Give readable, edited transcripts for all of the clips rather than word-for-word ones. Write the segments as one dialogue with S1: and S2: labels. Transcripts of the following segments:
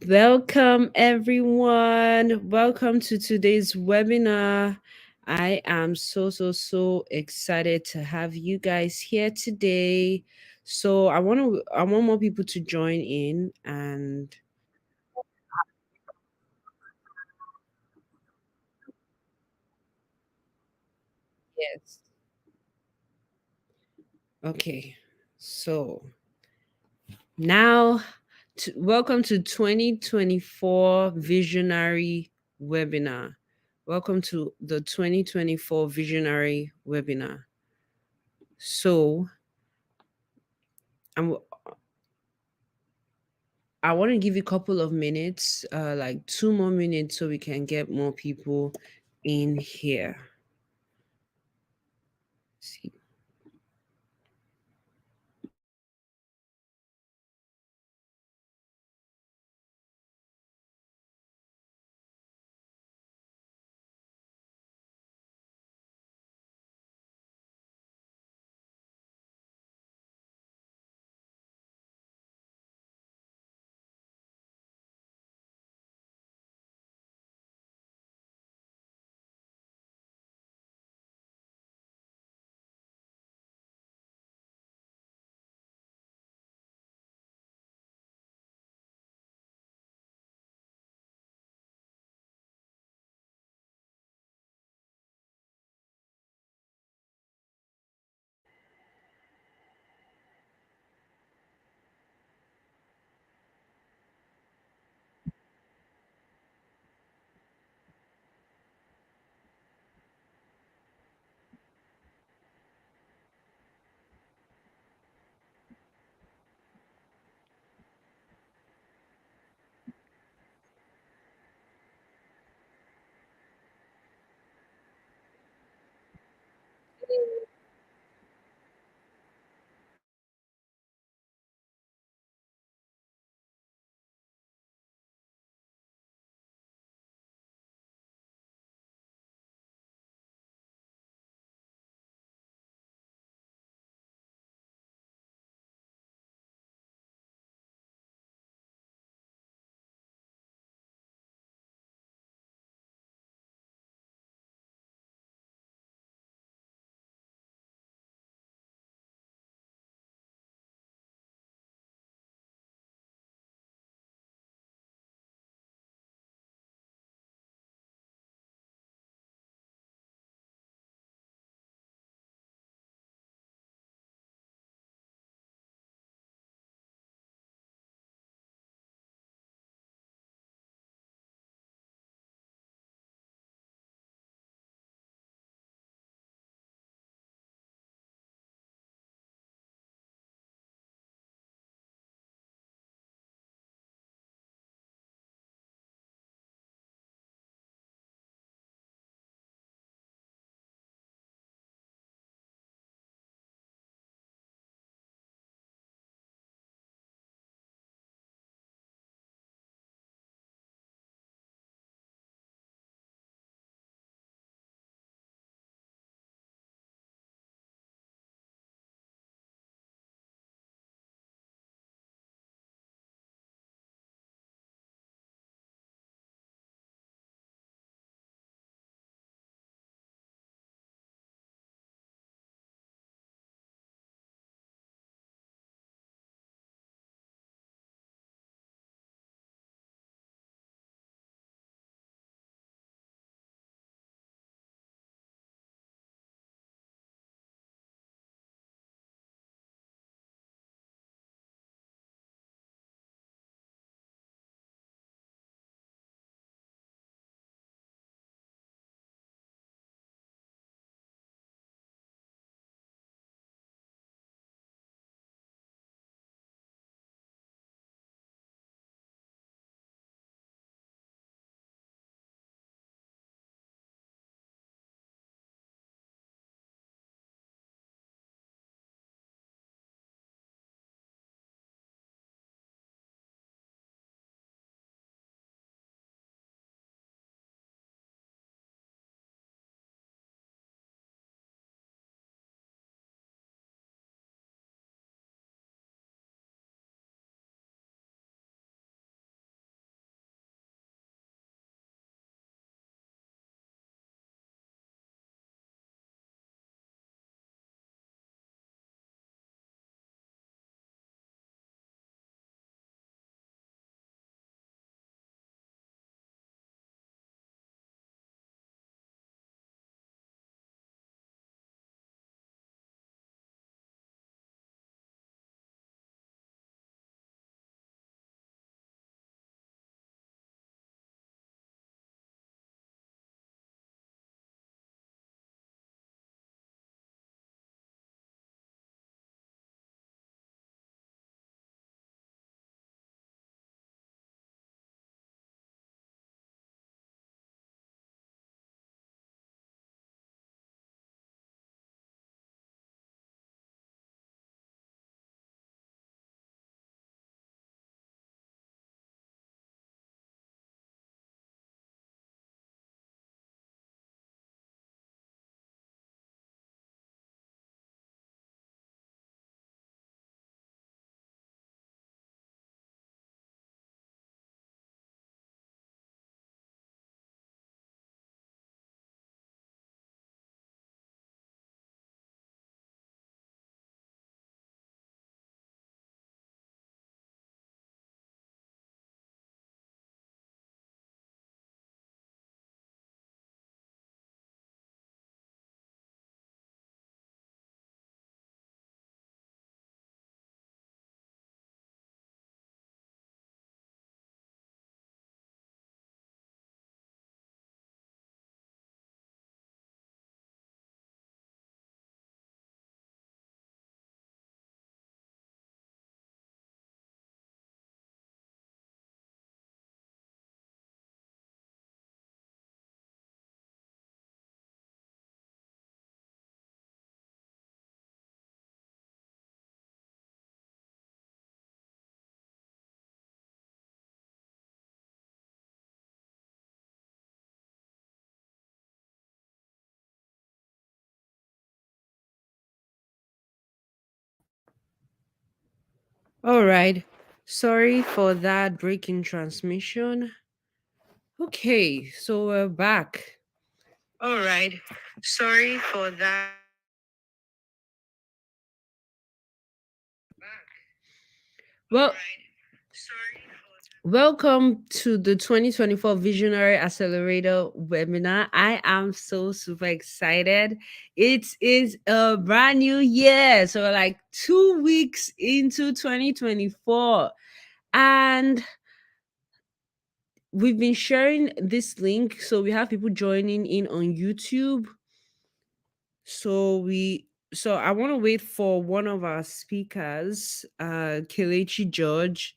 S1: Welcome, everyone. Welcome to today's webinar. I am so excited to have you guys here today. So I want more people to join in and yes. Okay. So now welcome to 2024 Visionary Webinar. Welcome to the 2024 Visionary Webinar. So I'm I want to give you a couple of minutes, like 2 more minutes, so we can get more people in here. See. All right. Sorry for that breaking transmission. Okay, so we're back. All right. Sorry for that. Well, welcome to the 2024 Visionary Accelerator webinar. I am so super excited. It is a brand new year. So, we're like 2 weeks into 2024. And we've been sharing this link. So, we have people joining in on YouTube. So I want to wait for one of our speakers, Kelechi George,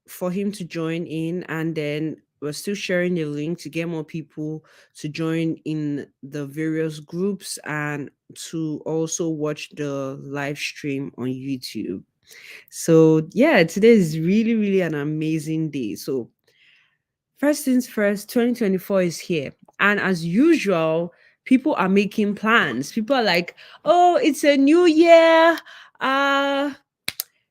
S1: for him to join in, and then we're still sharing the link to get more people to join in the various groups and to also watch the live stream on YouTube. So yeah, today is really, really an amazing day. So first things first, 2024 is here. And as usual, people are making plans. People are like, oh, it's a new year. Uh,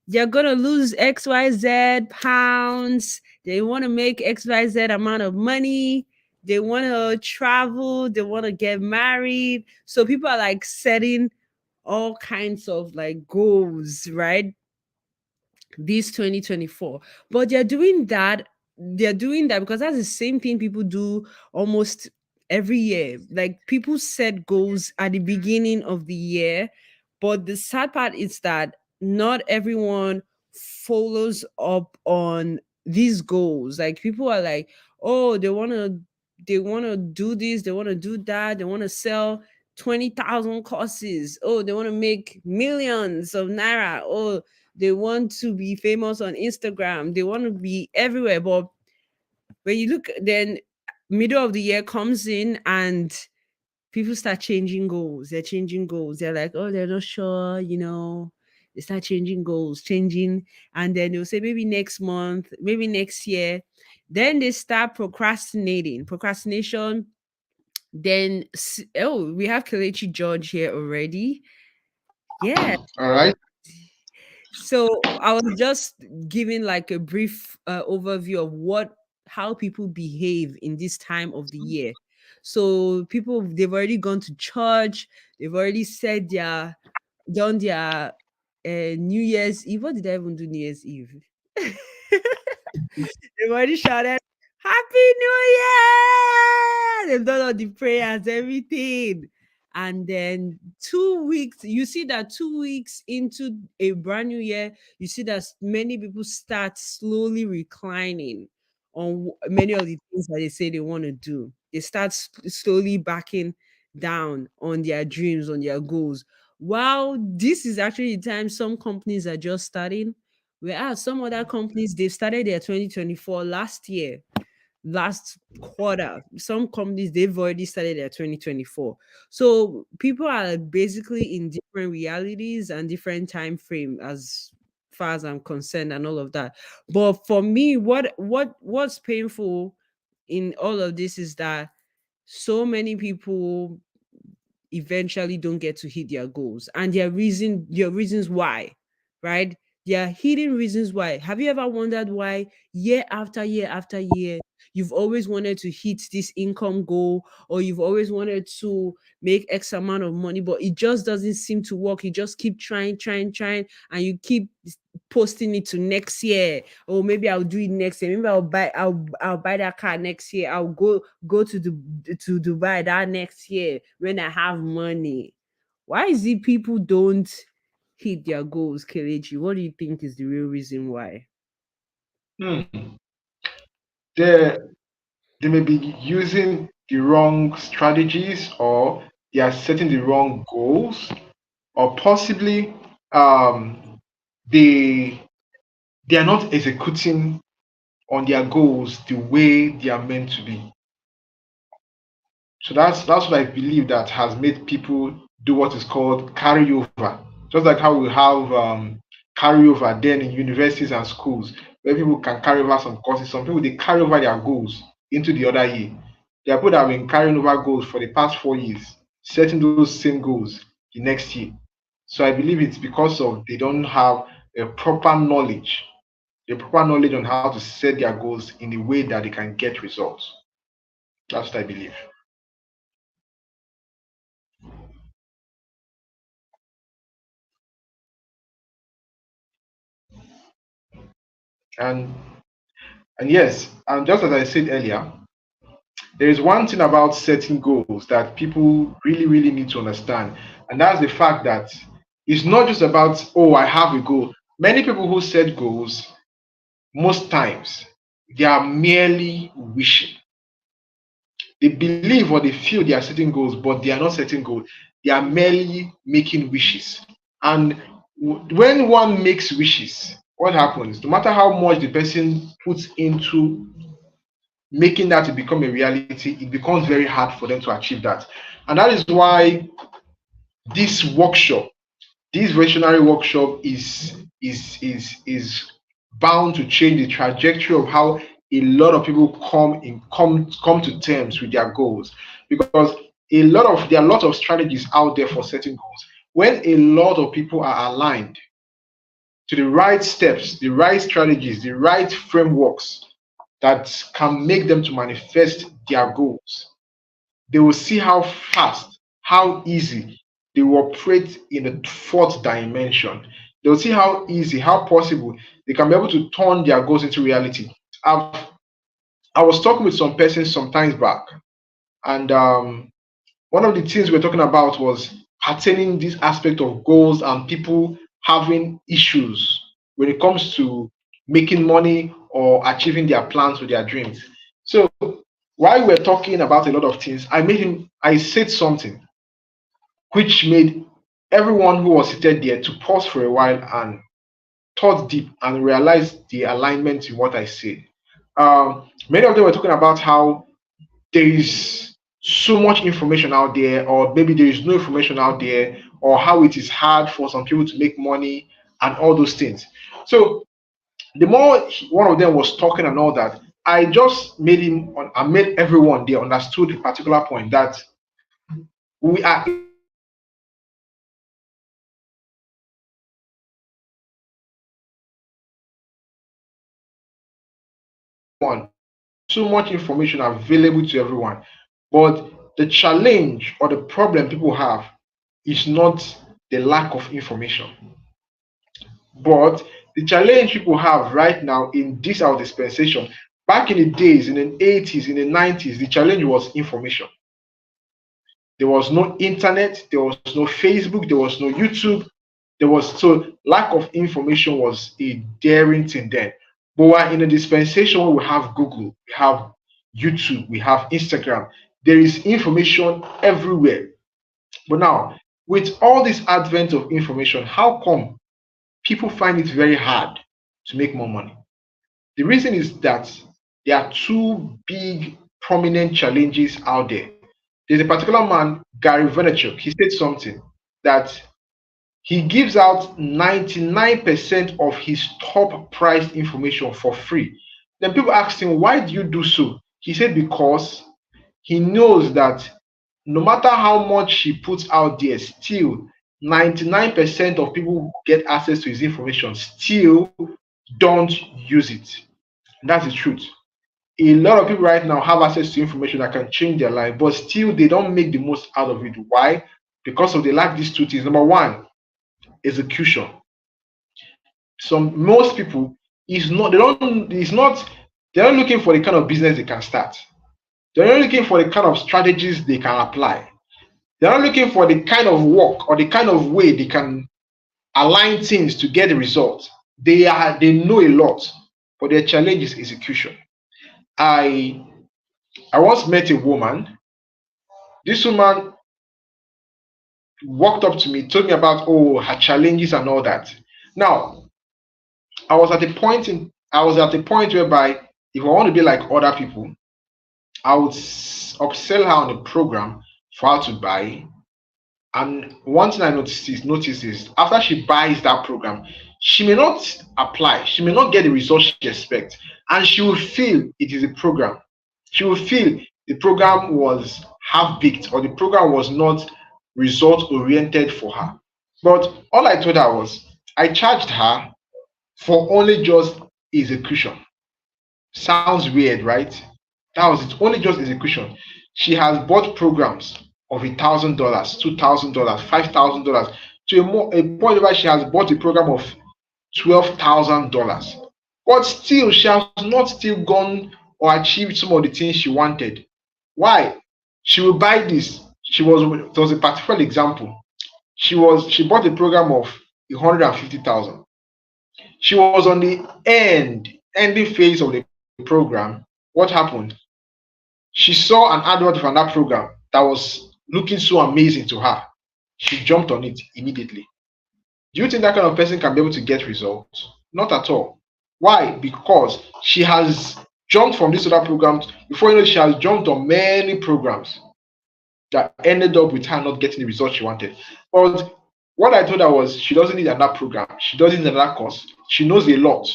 S1: they're gonna lose XYZ pounds. They want to make XYZ amount of money. They want to travel. They want to get married. So people are like setting all kinds of like goals, right? This 2024. But they're doing that because that's the same thing people do almost every year. Like people set goals at the beginning of the year, but the sad part is that not everyone follows up on these goals. Like people are like, oh, they want to do this, they want to do that, they want to sell 20,000 courses. Oh, they want to make millions of naira. Oh, they want to be famous on Instagram. They want to be everywhere. But when you look, then middle of the year comes in and people start changing goals. They're changing goals. They're like, oh, they're not sure. They start changing goals, changing, and then they'll say maybe next month, maybe next year. Then they start procrastinating. Procrastination. Then oh, we have Kelechi George here already. Yeah.
S2: All right.
S1: So I was just giving like a brief overview of how people behave in this time of the year. So people, they've already gone to church, they've already said their done their New Year's Eve. What did I even do New Year's Eve? They've already shouted, Happy New Year! They've done all the prayers, everything. And then 2 weeks, you see that 2 weeks into a brand new year, you see that many people start slowly reclining on many of the things that they say they want to do. They start slowly backing down on their dreams, on their goals. While this is actually the time some companies are just starting, whereas some other companies, they've started their 2024 last year, last quarter. Some companies, they've already started their 2024. So people are basically in different realities and different time frame as far as I'm concerned and all of that. But for me, what's painful in all of this is that so many people eventually don't get to hit their goals, and their reasons why, right? There are hidden reasons why. Have you ever wondered why year after year after year you've always wanted to hit this income goal, or you've always wanted to make X amount of money, but it just doesn't seem to work? You just keep trying, and you keep posting it to next year. Or maybe I'll do it next year. Maybe I'll buy that car next year. I'll go to Dubai that next year when I have money. Why is it people don't hit their goals, Kelechi? What do you think is the real reason why?
S2: Hmm. They they may be using the wrong strategies, or they are setting the wrong goals, or possibly um, they they are not executing on their goals the way they are meant to be. So that's what I believe that has made people do what is called carryover. Just like how we have carryover then in universities and schools, where people can carry over some courses. Some people they carry over their goals into the other year. There are people that have been carrying over goals for the past 4 years, setting those same goals the next year. So I believe it's because of they don't have a proper knowledge, the proper knowledge on how to set their goals in a way that they can get results. That's what I believe. And and yes, and just as I said earlier, there is one thing about setting goals that people really need to understand, and that's the fact that it's not just about, oh, I have a goal. Many people who set goals, most times, they are merely wishing. They believe or they feel they are setting goals, but they are not setting goals. They are merely making wishes. And when one makes wishes, what happens? No matter how much the person puts into making that to become a reality, it becomes very hard for them to achieve that. And that is why this workshop, this visionary workshop is bound to change the trajectory of how a lot of people come to terms with their goals, because there are a lot of strategies out there for setting goals. When a lot of people are aligned to the right steps, the right strategies, the right frameworks that can make them to manifest their goals, they will see how fast, how easy they will operate in the fourth dimension. They'll see how easy, how possible they can be able to turn their goals into reality. I've, I was talking with some person some times back, and one of the things we're talking about was pertaining this aspect of goals and people having issues when it comes to making money or achieving their plans or their dreams. So while we're talking about a lot of things, I said something which made everyone who was seated there to pause for a while and thought deep and realize the alignment in what I said. Many of them were talking about how there is so much information out there, or maybe there is no information out there, or how it is hard for some people to make money and all those things. So the more one of them was talking and all that, I just I made everyone there understood a particular point that we are in a state where everyone, there is so much information available to everyone. But the challenge or the problem people have is not the lack of information. But the challenge people have right now in this our dispensation, back in the days, in the 80s, in the 90s, the challenge was information. There was no internet, there was no Facebook, there was no YouTube. So lack of information was a daring thing then. But we're in a dispensation where we have Google, we have YouTube, we have Instagram. There is information everywhere. But now, with all this advent of information, how come people find it very hard to make more money? The reason is that there are two big prominent challenges out there. There's a particular man, Gary Vaynerchuk. He said something that he gives out 99% of his top priced information for free. Then people asked him, why do you do so? He said, because he knows that no matter how much he puts out there, still 99% of people who get access to his information still don't use it. That's the truth. A lot of people right now have access to information that can change their life, but still they don't make the most out of it. Why? Because of they lack these two things. Number one, execution. Most people is not they don't it's not they're not looking for the kind of business they can start. They're not looking for the kind of strategies they can apply. They're not looking for the kind of work or the kind of way they can align things to get the result. They know a lot, but their challenge is execution. I I once met a woman. This woman walked up to me, told me about her challenges and all that. Now, I was at a point whereby if I want to be like other people, I would upsell her on a program for her to buy. And one thing I notice is after she buys that program, she may not apply, she may not get the results she expects, and she will feel it is a program. She will feel the program was half baked or the program was not result oriented for her. But all I told her was I charged her for only just execution. Sounds weird, right? That was it, only just execution. She has bought programs of $1,000, $2,000, $5,000 to a point where she has bought a program of $12,000. But still, she has not still gone or achieved some of the things she wanted. Why? She will buy this. There was a particular example. She bought a program of 150,000. She was on the ending phase of the program. What happened? She saw an advert for that program that was looking so amazing to her. She jumped on it immediately. Do you think that kind of person can be able to get results? Not at all. Why? Because she has jumped from this other program. Before you know, she has jumped on many programs that ended up with her not getting the results she wanted. But what I told her was she doesn't need another program. She doesn't need another course. She knows a lot.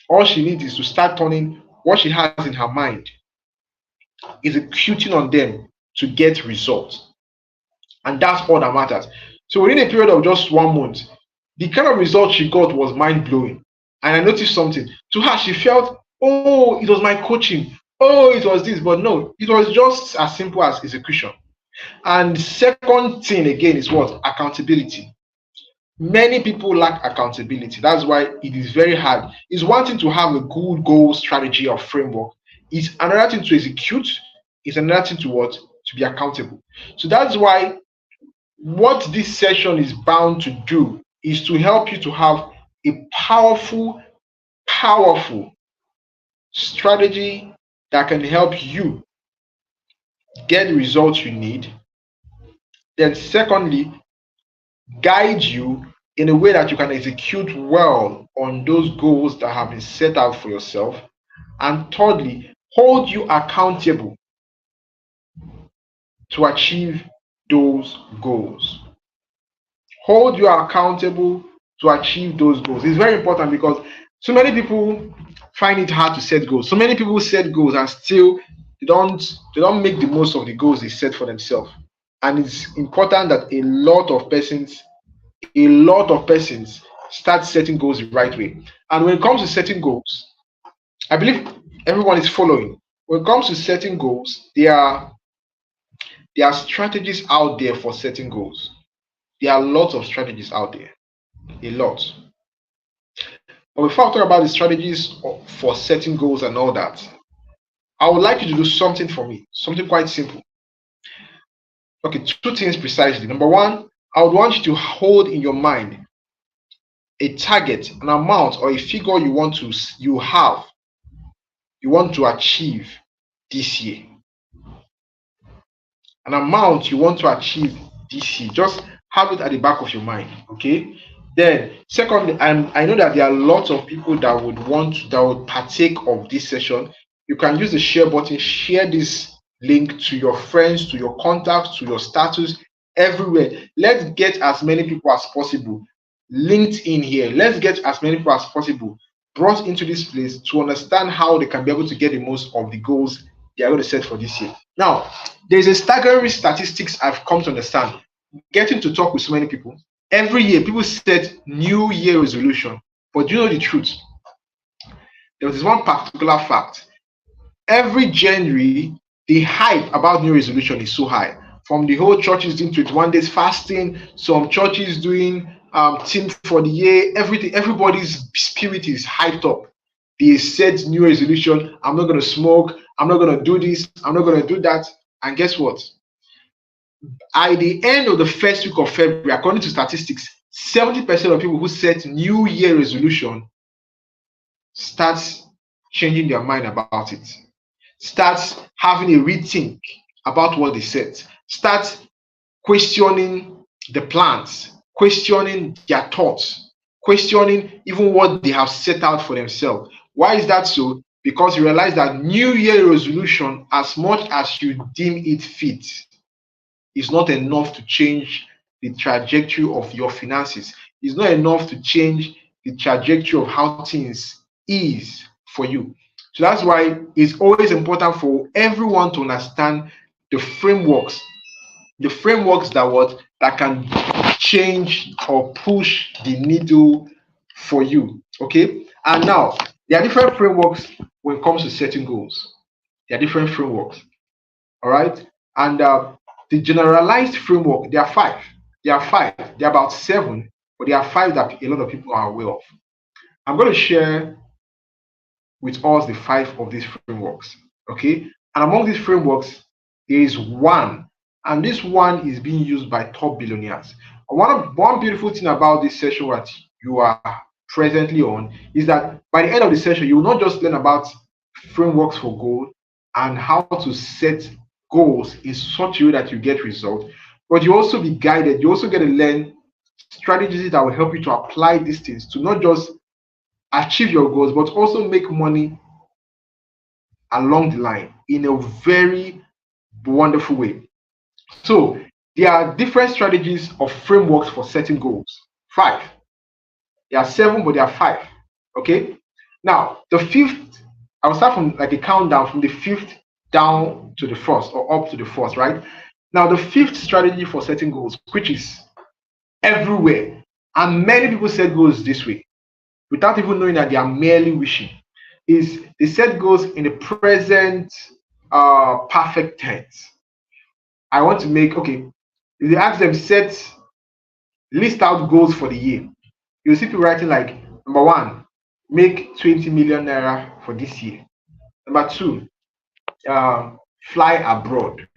S2: All she needs is to start turning what she has in her mind, executing on them to get results. And that's all that matters. So within a period of just 1 month, the kind of result she got was mind-blowing. And I noticed something. To her, she felt, oh, it was my coaching. Oh, it was this. But no, it was just as simple as execution. And the second thing again is what? Accountability. Many people lack accountability. That's why it is very hard. It's one thing to have a good goal strategy or framework. It's another thing to execute. It's another thing to what? To be accountable. So that's why what this session is bound to do is to help you to have a powerful, powerful strategy that can help you get the results you need. Then secondly, guide you in a way that you can execute well on those goals that have been set out for yourself. And thirdly, hold you accountable to achieve those goals. Hold you accountable to achieve those goals. It's very important because so many people find it hard to set goals. So many people set goals and still they don't make the most of the goals they set for themselves. And it's important that a lot of persons start setting goals the right way. And when it comes to setting goals, I believe everyone is following. When it comes to setting goals, there are strategies out there for setting goals. There are lots of strategies out there. A lot. But before I talk about the strategies for setting goals and all that, I would like you to do something for me, something quite simple. Okay, two things precisely. Number one, I would want you to hold in your mind a target, an amount, or a figure you want to achieve this year. An amount you want to achieve this year. Just have it at the back of your mind. Okay. Then, secondly, I know that there are lots of people that would partake of this session. You can use the share button, share this link to your friends, to your contacts, to your status, everywhere. Let's get as many people as possible linked in here. Let's get as many people as possible brought into this place to understand how they can be able to get the most of the goals they are going to set for this year. Now, there's a staggering statistics I've come to understand. Getting to talk with so many people. Every year, people set New Year resolution. But do you know the truth? There was this one particular fact. Every January, the hype about New resolution is so high. From the whole churches doing 21 days fasting, some churches doing theme for the year, everything. Everybody's spirit is hyped up. They set New resolution. I'm not going to smoke. I'm not going to do this. I'm not going to do that. And guess what? At the end of the first week of February, according to statistics, 70% of people who set New Year resolution starts changing their mind about it, starts having a rethink about what they set, starts questioning the plans, questioning their thoughts, questioning even what they have set out for themselves. Why is that so? Because you realize that New Year resolution, as much as you deem it fit, is not enough to change the trajectory of your finances. It's not enough to change the trajectory of how things is for you. So that's why it's always important for everyone to understand the frameworks that can change or push the needle for you. Okay. And now there are different frameworks when it comes to setting goals. There are different frameworks. All right. And the generalized framework, there are five. There are five. There are about seven, but there are five that a lot of people are aware of. I'm going to share with us the five of these frameworks. Okay. And among these frameworks, there is one, and this one is being used by top billionaires. One beautiful thing about this session that you are presently on is that by the end of the session, you will not just learn about frameworks for goal and how to set goals in such a way that you get results, but you also be guided. You also get to learn strategies that will help you to apply these things to not just achieve your goals, but also make money along the line in a very wonderful way. So there are different strategies or frameworks for setting goals. Five. There are seven, but there are five. Okay. Now the fifth, I'll start from like a countdown from the fifth down to the first or up to the first, right? Now the fifth strategy for setting goals, which is everywhere, and many people set goals this way without even knowing that they are merely wishing, is they set goals in the present perfect tense. I want to make, okay, if they ask them list out goals for the year, you'll see people writing like, number one, make 20 million naira for this year. Number two, fly abroad.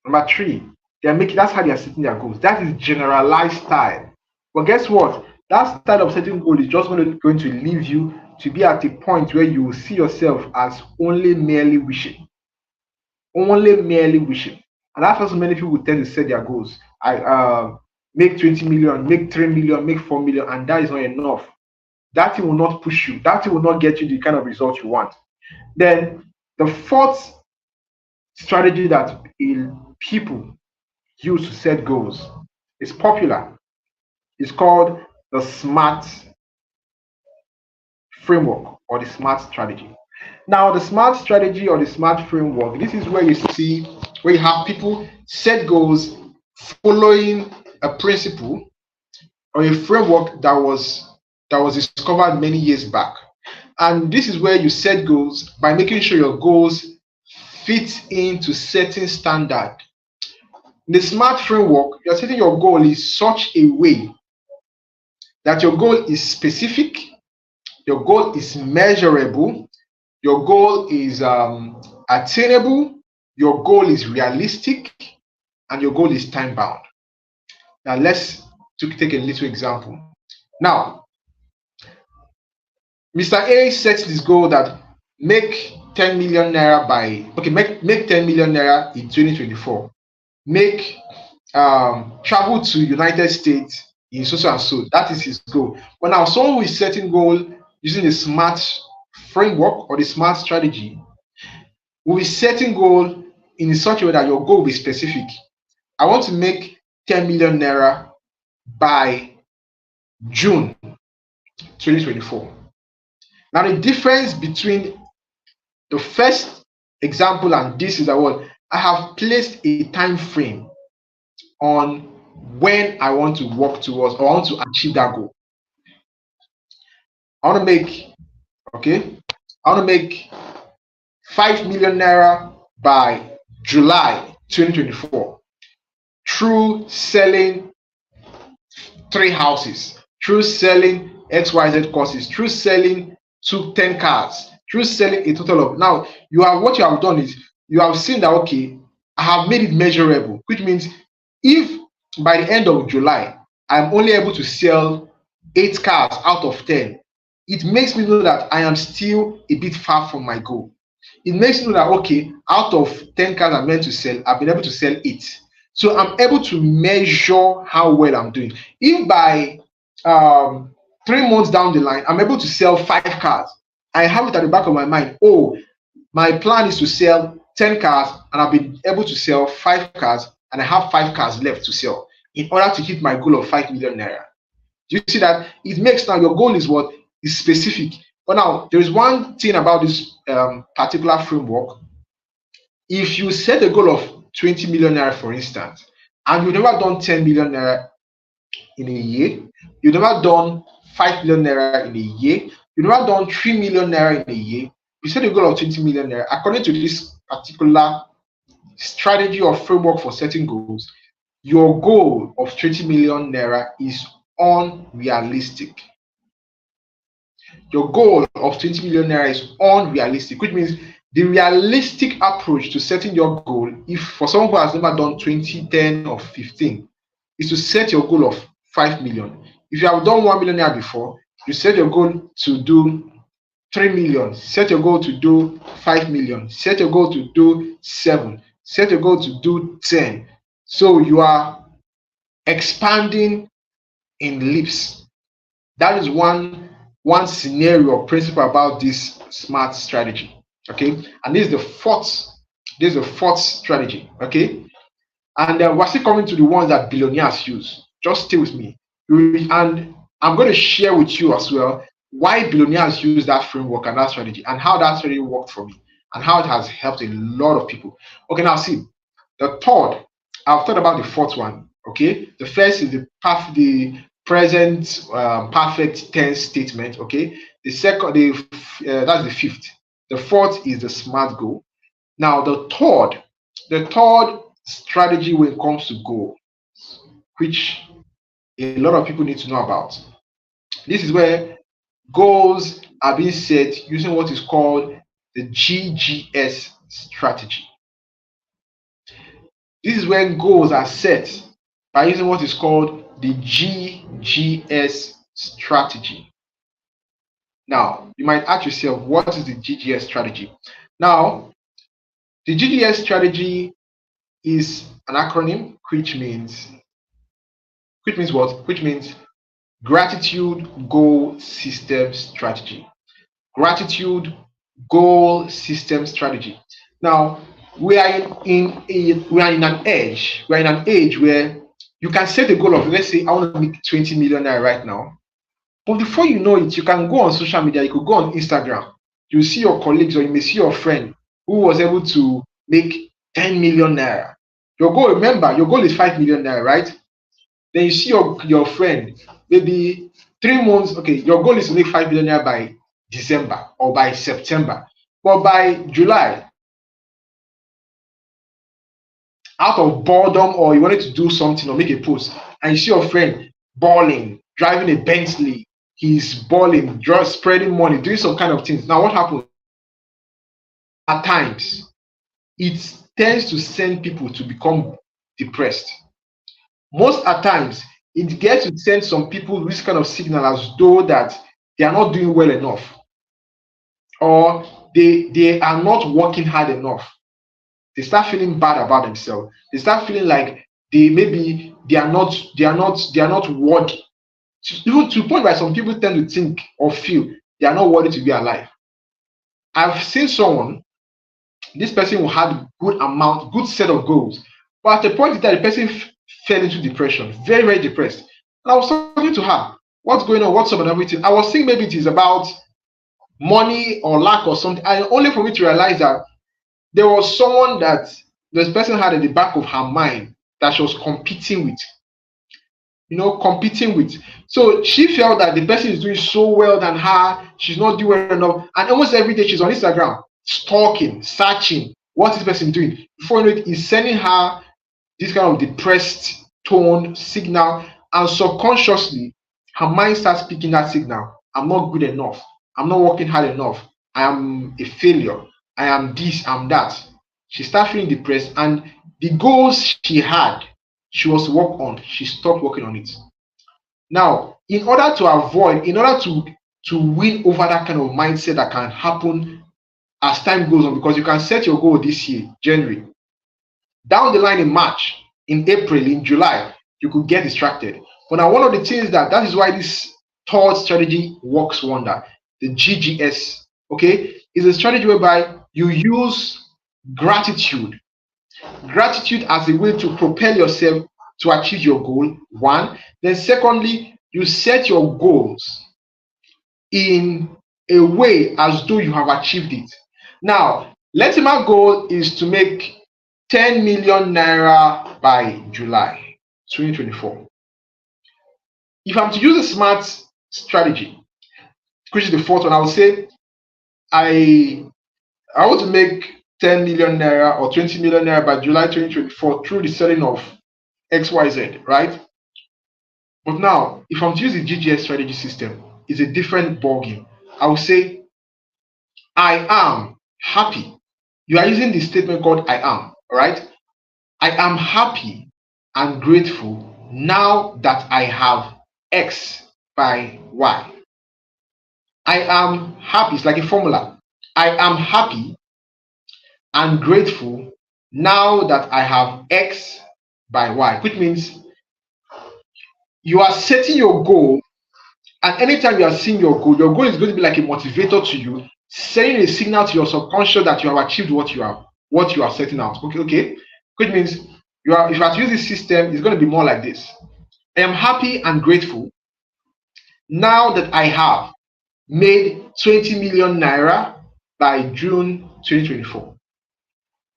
S2: Number three, that's how they are setting their goals. That is generalized style. But guess what? That style of setting goal is just going to leave you to be at a point where you will see yourself as only merely wishing. Only merely wishing. And that's why so many people tend to set their goals. I make 20 million, make 3 million, make 4 million, and that is not enough. That thing will not push you. That thing will not get you the kind of results you want. Then the fourth strategy that people use to set goals is popular. It's called the SMART framework or the SMART strategy. Now, the SMART strategy or the SMART framework, this is where you have people set goals following a principle or a framework that was discovered many years back. And this is where you set goals by making sure your goals fit into certain standard. In the SMART framework, you're setting your goal in such a way that your goal is specific, your goal is measurable, your goal is attainable, your goal is realistic, and your goal is time bound. Now let's take a little example. Now, Mr. A sets this goal that make 10 million naira make 10 million naira in 2024. Make travel to United States in so and so. That is his goal. But now someone who is setting goal using the SMART framework or the SMART strategy will be setting goal in such a way that your goal will be specific. I want to make 10 million naira by June 2024. Now the difference between the first example and this is that what I have placed a time frame on when I want to work towards or I want to achieve that goal. I want to make 5 million naira by July 2024 through selling 3 houses, through selling XYZ courses, through selling 10 cars, through selling a total of. Now, what you have done is you have seen that, okay, I have made it measurable, which means if by the end of July, I'm only able to sell 8 cars out of 10, it makes me know that I am still a bit far from my goal. It makes me know that, okay, out of 10 cars I'm meant to sell, I've been able to sell 8. So I'm able to measure how well I'm doing. If by 3 months down the line, I'm able to sell 5 cars, I have it at the back of my mind, oh, my plan is to sell 10 cars and I've been able to sell 5 cars and I have 5 cars left to sell in order to hit my goal of 5 million naira. Do you see that? It makes now your goal is what is specific. But now there is one thing about this particular framework. If you set a goal of 20 million naira, for instance, and you've never done 10 million naira in a year. You've never done 5 million naira in a year. You've never done 3 million naira in a year. You set a goal of 20 million naira. According to this particular strategy or framework for setting goals, your goal of 20 million naira is unrealistic. Your goal of 20 million naira is unrealistic, which means the realistic approach to setting your goal, if for someone who has never done 20, 10, or 15, is to set your goal of 5 million. If you have done 1 million naira before, you set your goal to do 3 million, set your goal to do 5 million, set your goal to do 7, set your goal to do 10. So you are expanding in leaps. That is one scenario or principle about this smart strategy. Okay, and this is the fourth strategy. Okay, and we're still coming to the ones that billionaires use. Just stay with me, and I'm going to share with you as well why billionaires use that framework and that strategy, and how that strategy worked for me, and how it has helped a lot of people. Okay, now see, the third, I've thought about the fourth one. Okay, the first is the present perfect tense statement. Okay, the second, that's the fifth. The fourth is the smart goal. Now the third strategy when it comes to goal, which a lot of people need to know about. This is where goals are being set using what is called the GGS strategy. This is when goals are set by using what is called the GGS strategy. Now, you might ask yourself, what is the GGS strategy? Now, the GGS strategy is an acronym which means what? Which means gratitude goal system strategy. Gratitude goal system strategy. Now, we are in an age where you can set a goal of, let's say, I want to make 20 million naira right now. But before you know it, you can go on social media, you could go on Instagram, you see your colleagues, or you may see your friend who was able to make 10 million naira. Your goal, remember, your goal is 5 million naira, right? Then you see your friend, maybe 3 months, okay, your goal is to make 5 million naira by December or by September. But by July, out of boredom, or you wanted to do something or make a post, and you see your friend balling, driving a Bentley, he's balling, just spreading money, doing some kind of things. Now, what happens? At times, it tends to send people to become depressed. Most at times, it gets to send some people this kind of signal as though that they are not doing well enough, or they are not working hard enough. They start feeling bad about themselves. They start feeling like they are not worthy. Even to the point where some people tend to think or feel they are not worthy to be alive. I've seen someone, this person who had good set of goals, but at the point that the person fell into depression, very, very depressed. And I was talking to her, what's going on, what's up and everything. I was thinking maybe it is about money or lack or something, and only for me to realize that there was someone that this person had in the back of her mind that she was competing with. So she felt that the person is doing so well than her, she's not doing well enough. And almost every day she's on Instagram, stalking, searching, what is this person doing? Before you know it, is sending her this kind of depressed tone signal, and subconsciously her mind starts picking that signal. I'm not good enough. I'm not working hard enough. I am a failure. I am this, I'm that. She started feeling depressed, and the goals she had, she was to work on, she stopped working on it. Now, in order to win over that kind of mindset that can happen as time goes on, because you can set your goal this year, January, down the line in March, in April, in July, you could get distracted. But now, one of the things that is why this third strategy works wonder, the GGS, okay, is a strategy whereby you use gratitude as a way to propel yourself to achieve your goal, one. Then secondly, you set your goals in a way as though you have achieved it. Now, let's say my goal is to make 10 million naira by July 2024. If I'm to use a smart strategy, which is the fourth one, I would say I I want to make 10 million naira or 20 million naira by July 2024 through the selling of XYZ, right? But now, if I'm to use the GGS strategy system, it's a different ballgame. I will say, I am happy. You are using the statement called I am, right? I am happy and grateful now that I have X by Y. I am happy. It's like a formula. I am happy and grateful now that I have X by Y, which means you are setting your goal, and anytime you are seeing your goal is going to be like a motivator to you, sending a signal to your subconscious that you have achieved what you are setting out. Okay, which means you are if you are to use this system, it's going to be more like this. I am happy and grateful now that I have made 20 million naira by June 2024.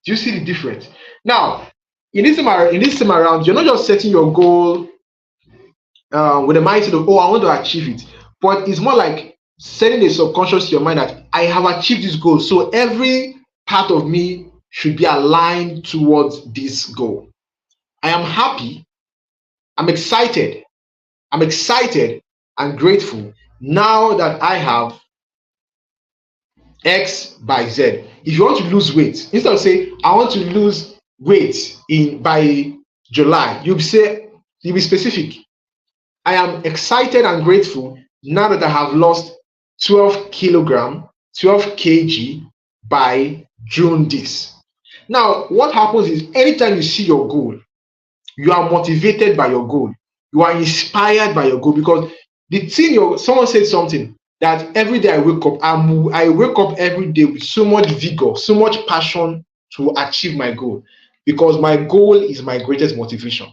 S2: Do you see the difference? Now, in this time around, you're not just setting your goal with the mindset of, oh, I want to achieve it, but it's more like setting a subconscious to your mind that I have achieved this goal. So every part of me should be aligned towards this goal. I am happy. I'm excited. I'm excited and grateful now that I have X by Z. If you want to lose weight, instead of saying I want to lose weight by July, you'll be specific. I am excited and grateful now that I have lost 12 kilogram, 12 kg by June this. Now, what happens is anytime you see your goal, you are motivated by your goal. You are inspired by your goal because the thing someone said something that every day I wake up every day with so much vigor, so much passion to achieve my goal because my goal is my greatest motivation.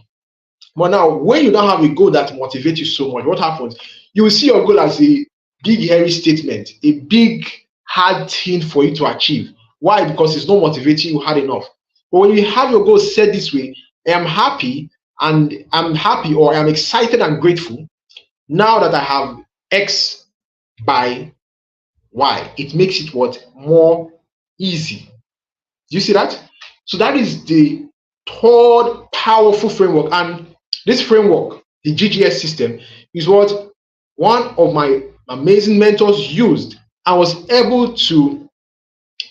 S2: But now, when you don't have a goal that motivates you so much, what happens? You will see your goal as a big, hairy statement, a big, hard thing for you to achieve. Why? Because it's not motivating you hard enough. But when you have your goal set this way, I'm happy or I'm excited and grateful now that I have X by Y. It makes it more easy. Do you see that? So that is the third powerful framework. And this framework, the GGS system, is what one of my amazing mentors used and was able to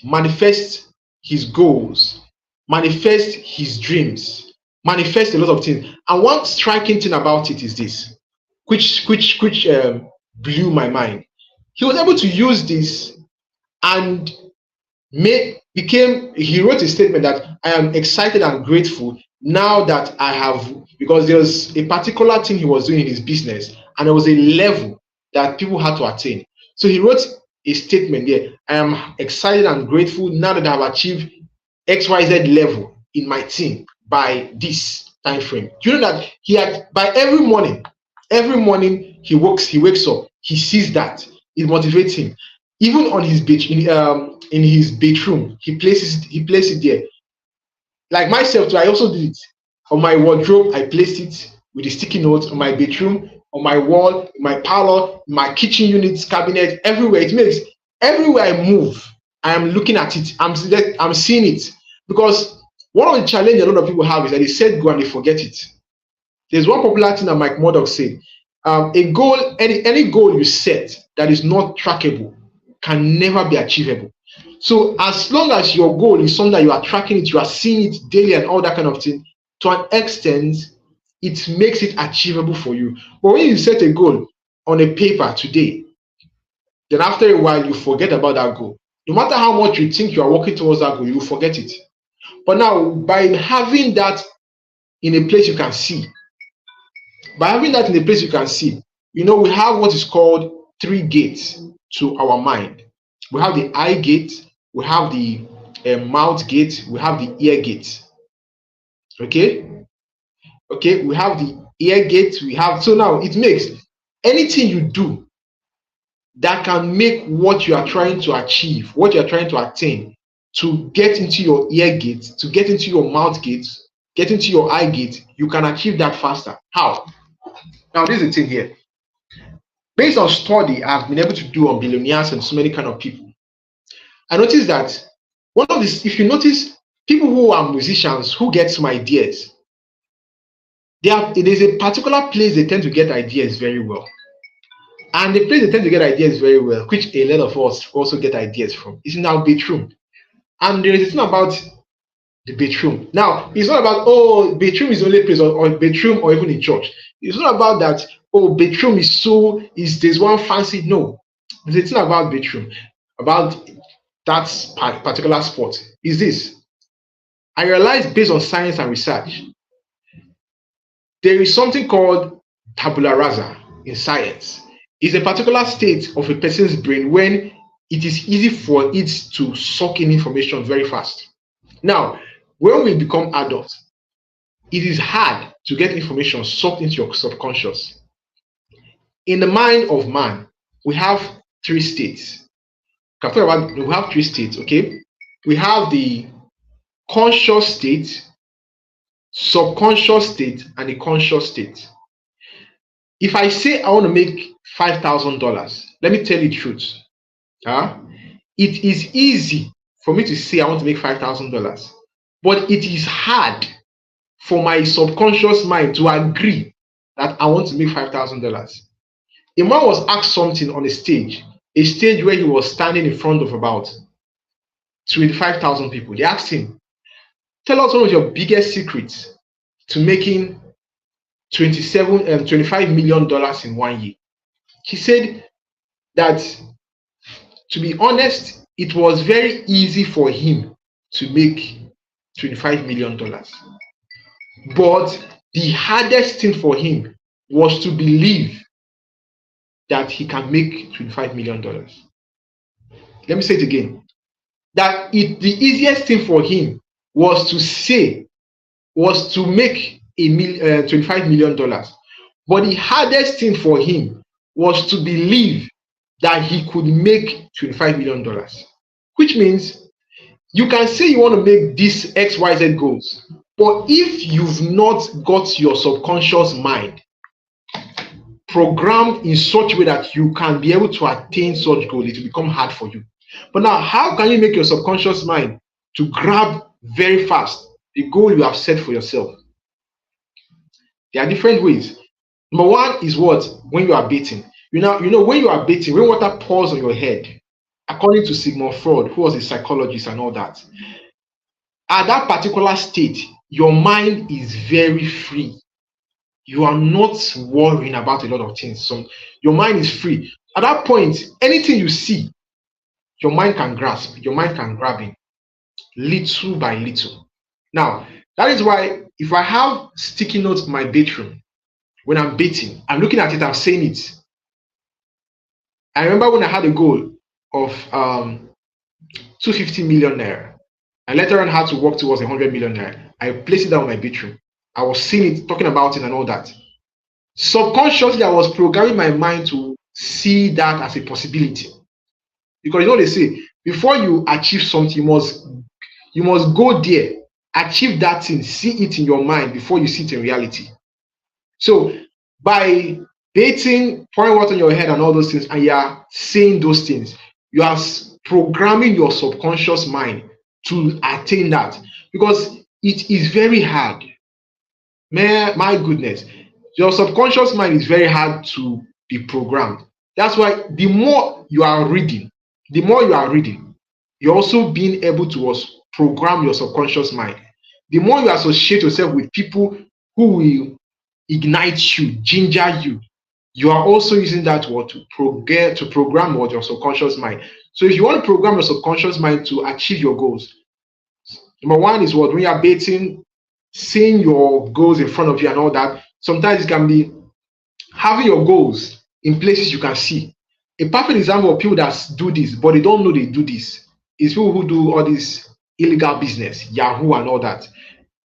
S2: manifest his goals, manifest his dreams, manifest a lot of things. And one striking thing about it is this, which blew my mind. He was able to use this and he wrote a statement that I am excited and grateful now that I have, because there was a particular thing he was doing in his business and there was a level that people had to attain. So he wrote a statement there. I am excited and grateful now that I have achieved XYZ level in my team by this time frame. Do you know that he had by every morning he wakes up, he sees that it motivates him. Even on his beach in his bedroom, he places it there. Like myself too, I also did it. On my wardrobe, I placed it with a sticky note on my bedroom, on my wall, in my parlor, my kitchen units, cabinet, everywhere. It makes everywhere I move, I am looking at it. I'm seeing it. Because one of the challenges a lot of people have is that they set goal and they forget it. There's one popular thing that Mike Murdoch said. A goal, any goal you set that is not trackable can never be achievable. So as long as your goal is something that you are tracking it, you are seeing it daily and all that kind of thing, to an extent, it makes it achievable for you. But when you set a goal on a paper today, then after a while, you forget about that goal. No matter how much you think you are working towards that goal, you will forget it. But now, by having that in a place you can see, we have what is called 3 gates to our mind. We have the eye gate, we have the mouth gate, we have the ear gate. Okay, we have the ear gate, so now it makes anything you do that can make what you are trying to achieve, what you are trying to attain, to get into your ear gate, to get into your mouth gate, get into your eye gate, you can achieve that faster. How? Now, this is the thing here. Based on study I've been able to do on billionaires and so many kind of people, I noticed that one of these, if you notice, people who are musicians who get some ideas, there's a particular place they tend to get ideas very well. And the place they tend to get ideas very well, which a lot of us also get ideas from, is in our bedroom. And there is a thing about the bedroom. Now, it's not about, oh, bedroom is the only place, or bedroom, or even in church. It's not about that, oh, bedroom is there's one fancy. No. There's a thing about bedroom, about that particular spot. Is this. I realized based on science and research, there is something called tabula rasa in science. It's a particular state of a person's brain when it is easy for it to suck in information very fast. Now, when we become adults, it is hard to get information sucked into your subconscious. In the mind of man, we have three states. We have three states, okay? We have the conscious state, subconscious state, and the conscious state. If I say I want to make $5,000, let me tell you the truth. It is easy for me to say I want to make $5,000, but it is hard for my subconscious mind to agree that I want to make $5,000. A man was asked something on a stage where he was standing in front of about 25,000 people. They asked him, tell us one of your biggest secrets to making $25 million in 1 year. He said that, to be honest, it was very easy for him to make $25 million. But the hardest thing for him was to believe that he can make $25 million. Let me say it again. The easiest thing for him was to make $25 million. But the hardest thing for him was to believe that he could make $25 million. Which means you can say you want to make these XYZ goals, but if you've not got your subconscious mind programmed in such a way that you can be able to attain such goals, it will become hard for you. But now, how can you make your subconscious mind to grab very fast the goal you have set for yourself? There are different ways. Number one is what? When you are bathing. You know, when you are bathing, when water pours on your head, according to Sigmund Freud, who was a psychologist and all that, at that particular state, your mind is very free. You are not worrying about a lot of things. So your mind is free. At that point, anything you see, your mind can grasp, your mind can grab it little by little. Now, that is why if I have sticky notes in my bedroom, when I'm bathing, I'm looking at it, I'm saying it. I remember when I had a goal of 250 million naira. I later on had to work towards 100 million naira. I placed it down in my bedroom. I was seeing it, talking about it and all that. Subconsciously, I was programming my mind to see that as a possibility. Because you know they say, before you achieve something, you must go there, achieve that thing, see it in your mind before you see it in reality. So by bathing, pouring water on your head and all those things, and you are saying those things, you are programming your subconscious mind to attain that, because it is very hard. My goodness, your subconscious mind is very hard to be programmed. That's why the more you are reading, you're also being able to program your subconscious mind. The more you associate yourself with people who will ignite you, ginger you, you are also using that word to program your subconscious mind. So if you want to program your subconscious mind to achieve your goals, number one is what? When you are bathing, seeing your goals in front of you and all that. Sometimes it can be having your goals in places you can see. A perfect example of people that do this, but they don't know they do this, is people who do all this illegal business, Yahoo and all that.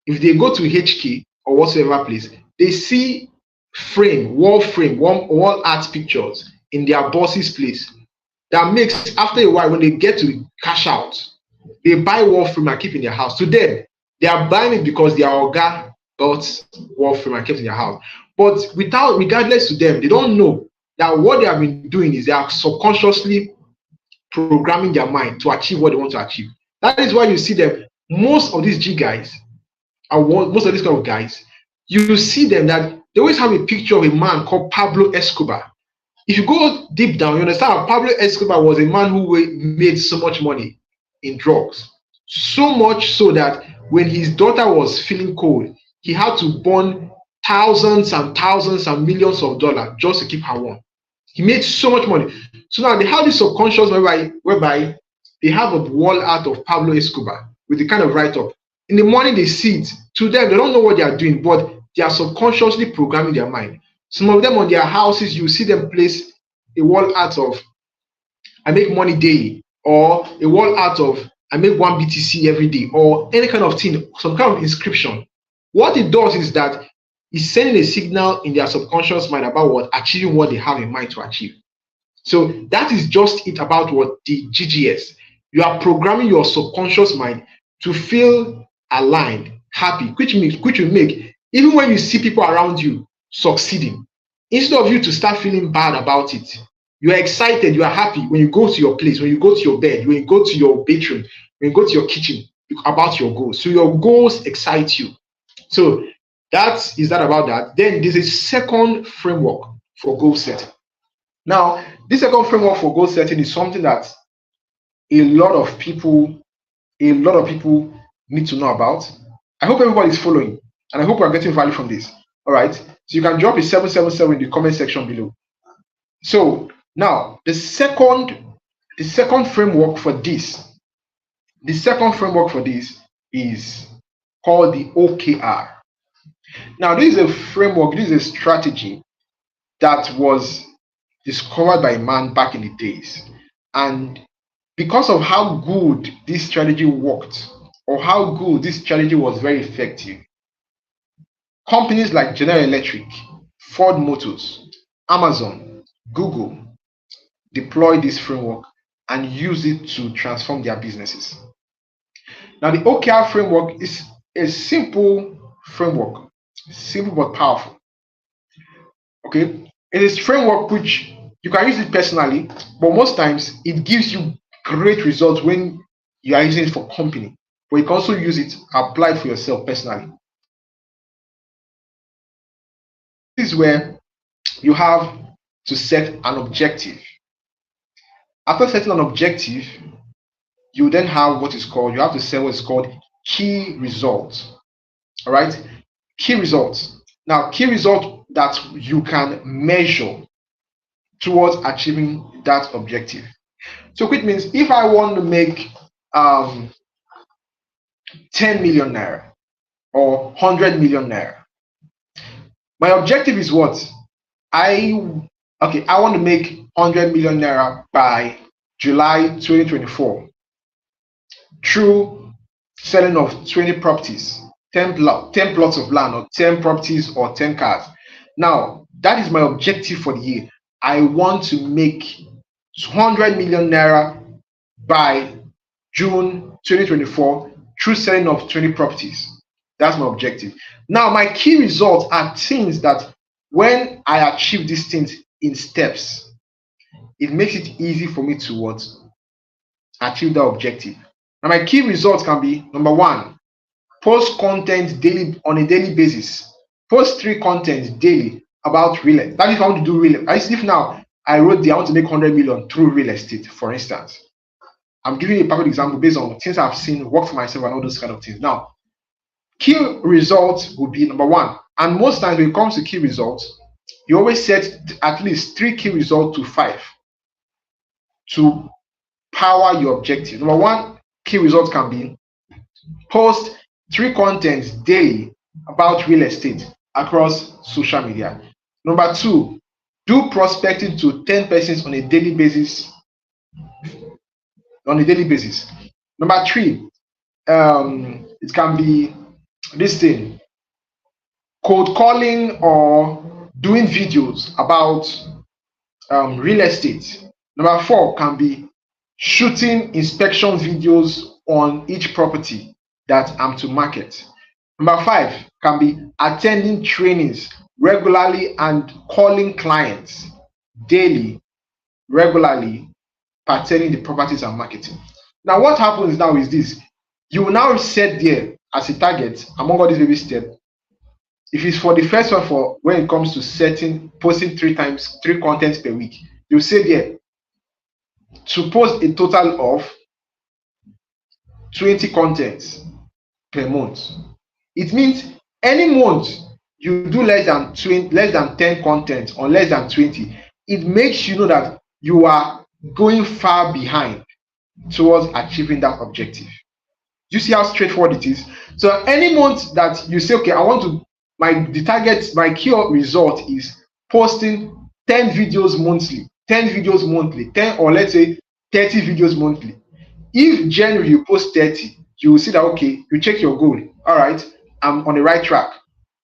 S2: If they go to HK or whatsoever place, they see wall art pictures in their boss's place. That makes, after a while, when they get to cash out, they buy wall frame and keep in their house. To them, they are buying it because their oga bought wall frame and kept in their house. But regardless to them, they don't know that what they have been doing is they are subconsciously programming their mind to achieve what they want to achieve. That is why you see them, most of these G guys, most of these kind of guys, you see them that they always have a picture of a man called Pablo Escobar. If you go deep down, you understand how Pablo Escobar was a man who made so much money in drugs. So much so that when his daughter was feeling cold, he had to burn thousands and thousands and millions of dollars just to keep her warm. He made so much money. So now they have this subconscious whereby they have a wall art of Pablo Escobar with the kind of write-up. In the morning they see it. To them, they don't know what they are doing, but they are subconsciously programming their mind. Some of them on their houses, you see them place a wall art of I make money daily, or a wall art of I make 1 BTC every day, or any kind of thing, some kind of inscription. What it does is that it's sending a signal in their subconscious mind about what achieving what they have in mind to achieve. So that is just it about what the GGS. You are programming your subconscious mind to feel aligned, happy, which will make even when you see people around you succeeding, instead of you to start feeling bad about it, you are excited, you are happy when you go to your place, when you go to your bed, when you go to your bedroom, when you go to your kitchen about your goals. So your goals excite you. So that about that. Then there's a second framework for goal setting. Now, this second framework for goal setting is something that a lot of people need to know about. I hope everybody is following, and I hope we're getting value from this. All right. So you can drop a 777 in the comment section below. So now the second framework for this, is called the OKR. Now, this is a framework, this is a strategy that was discovered by a man back in the days. And because of how good this strategy worked, or how good this strategy was very effective, companies like General Electric, Ford Motors, Amazon, Google deploy this framework and use it to transform their businesses. Now, the OKR framework is a simple framework, simple but powerful. Okay, it is a framework which you can use it personally, but most times it gives you great results when you are using it for company. But you can also use it, apply it for yourself personally. This is where you have to set an objective. After setting an objective, you then have you have to set what is called key results. All right, key results. Now, key results that you can measure towards achieving that objective. So it means if I want to make 10 million naira or 100 million naira, my objective is what? I want to make 100 million naira by July 2024 through selling of 20 properties, 10 plots of land, or 10 properties, or 10 cars. Now, that is my objective for the year. I want to make 100 million naira by June 2024 through selling of 20 properties. That's my objective. Now, my key results are things that when I achieve these things in steps, it makes it easy for me to achieve that objective. Now, my key results can be, number one, post content daily on a daily basis. Post 3 content daily about real estate. That if I want to do real estate. If now I wrote I want to make 100 million through real estate, for instance. I'm giving you a perfect example based on things I've seen work for myself and all those kind of things. Now, key results will be number one. And most times when it comes to key results, you always set at least 3 key results to 5 to power your objective. Number one, key results can be post 3 contents daily about real estate across social media. Number 2, do prospecting to 10 persons on a daily basis. Number 3, it can be this thing, cold calling or doing videos about real estate. Number 4 can be shooting inspection videos on each property that I'm to market. Number 5 can be attending trainings regularly and calling clients daily, regularly, pertaining the properties and marketing. Now, what happens now is this: you will now set there as a target among all these baby steps. If it's for the first one, for when it comes to setting posting three contents per week, you say there to post a total of 20 contents per month. It means any month you do less than 10 contents or less than 20, it makes you know that you are going far behind towards achieving that objective. You see how straightforward it is? So any month that you say, okay, I want to, my key result is posting 10 videos monthly, 10, or let's say 30 videos monthly. If January you post 30, you will see that, okay, you check your goal. All right, I'm on the right track.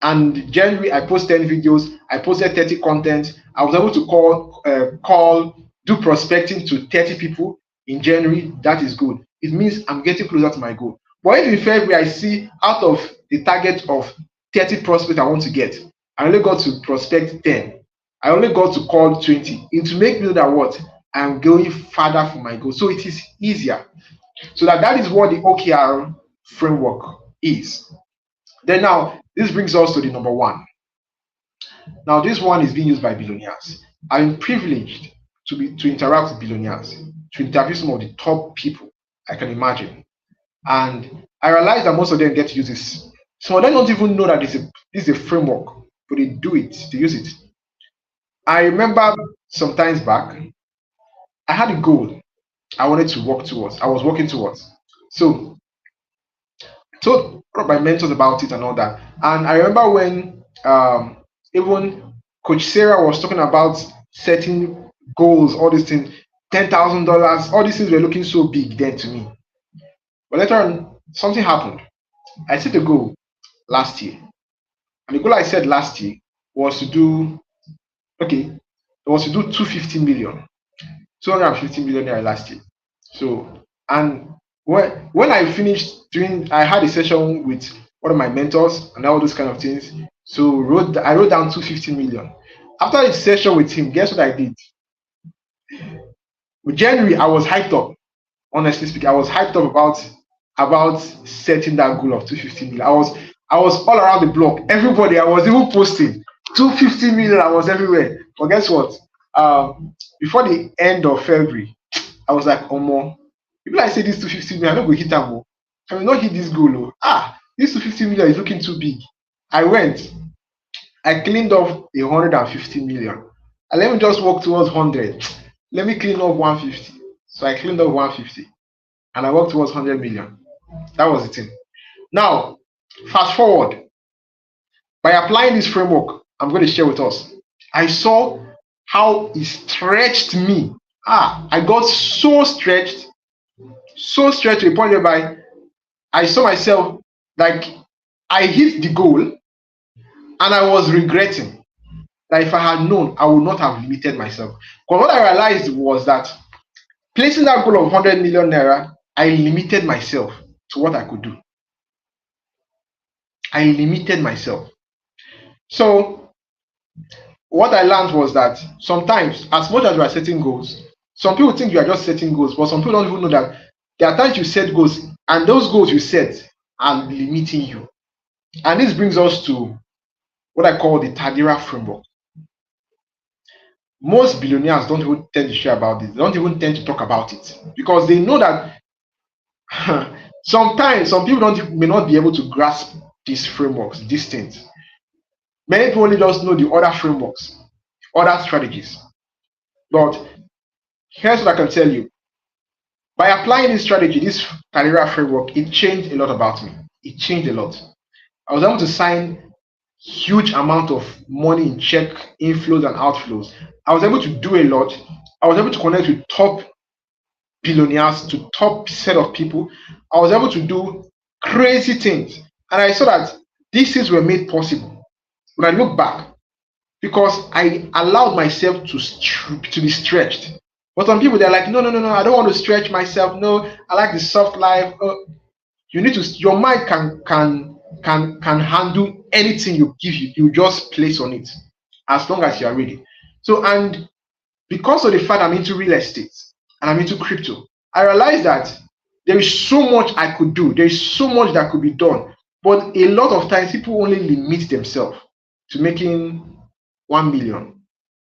S2: And January I post 10 videos, I posted 30 content. I was able to do prospecting to 30 people in January. That is good. It means I'm getting closer to my goal. But if in February I see out of the target of 30 prospects I want to get, I only got to prospect 10. I only got to call 20. It will make me know that what I'm going further from my goal. So it is easier. So that is what the OKR framework is. Then now, this brings us to the number one. Now, this one is being used by billionaires. I'm privileged to interact with billionaires, to interview some of the top people I can imagine. And I realize that most of them get to use this. Some of them don't even know that this is a framework, but they do it, they use it. I remember some times back, I had a goal I wanted to work towards. I was working towards. So I told one of my mentors about it and all that. And I remember when even Coach Sarah was talking about setting goals, all these things, $10,000, all these things were looking so big then to me. But later on, something happened. I set a goal last year. And the goal I set last year was to do, okay, it was to do 250 million, 250 million naira last year. So, and when I finished doing, I had a session with one of my mentors and all those kind of things. So I wrote down 250 million. After the session with him, guess what I did? With January, I was hyped up. Honestly speaking, I was hyped up about setting that goal of 250 million. I was all around the block. Everybody, I was even posting 250 million. I was everywhere. But guess what? Before the end of February, I was like, oh more. People I say this 250 million, I'm not going to hit that more. I will not hit this goal. This 250 million is looking too big. I cleaned off 150 million. And let me just walk towards 100. Let me clean up 150. So I cleaned up 150 and I worked towards 100 million. That was the thing. Now, fast forward. By applying this framework, I'm going to share with us. I saw how it stretched me. I got so stretched to a point whereby I saw myself like I hit the goal and I was regretting that if I had known, I would not have limited myself. Because what I realized was that placing that goal of 100 million naira, I limited myself to what I could do. I limited myself. So what I learned was that sometimes, as much as you are setting goals, some people think you are just setting goals, but some people don't even know that there are times you set goals and those goals you set are limiting you. And this brings us to what I call the Tadira framework. Most billionaires don't even tend to share about this. They don't even tend to talk about it because they know that sometimes some people may not be able to grasp these frameworks, these things. Many people only just know the other frameworks, other strategies. But here's what I can tell you. By applying this strategy, this career framework, it changed a lot about me. It changed a lot. I was able to sign huge amount of money in check inflows and outflows. I was able to do a lot. I was able to connect with top billionaires, to top set of people. I was able to do crazy things. And I saw that these things were made possible when I look back because I allowed myself to be stretched. But some people, they're like, no, I don't want to stretch myself. No, I like the soft life. You need to, your mind can handle anything you give you just place on it as long as you are ready. So, and because of the fact I'm into real estate and I'm into crypto, I realized that there is so much I could do. There is so much that could be done. But a lot of times people only limit themselves to making 1 million,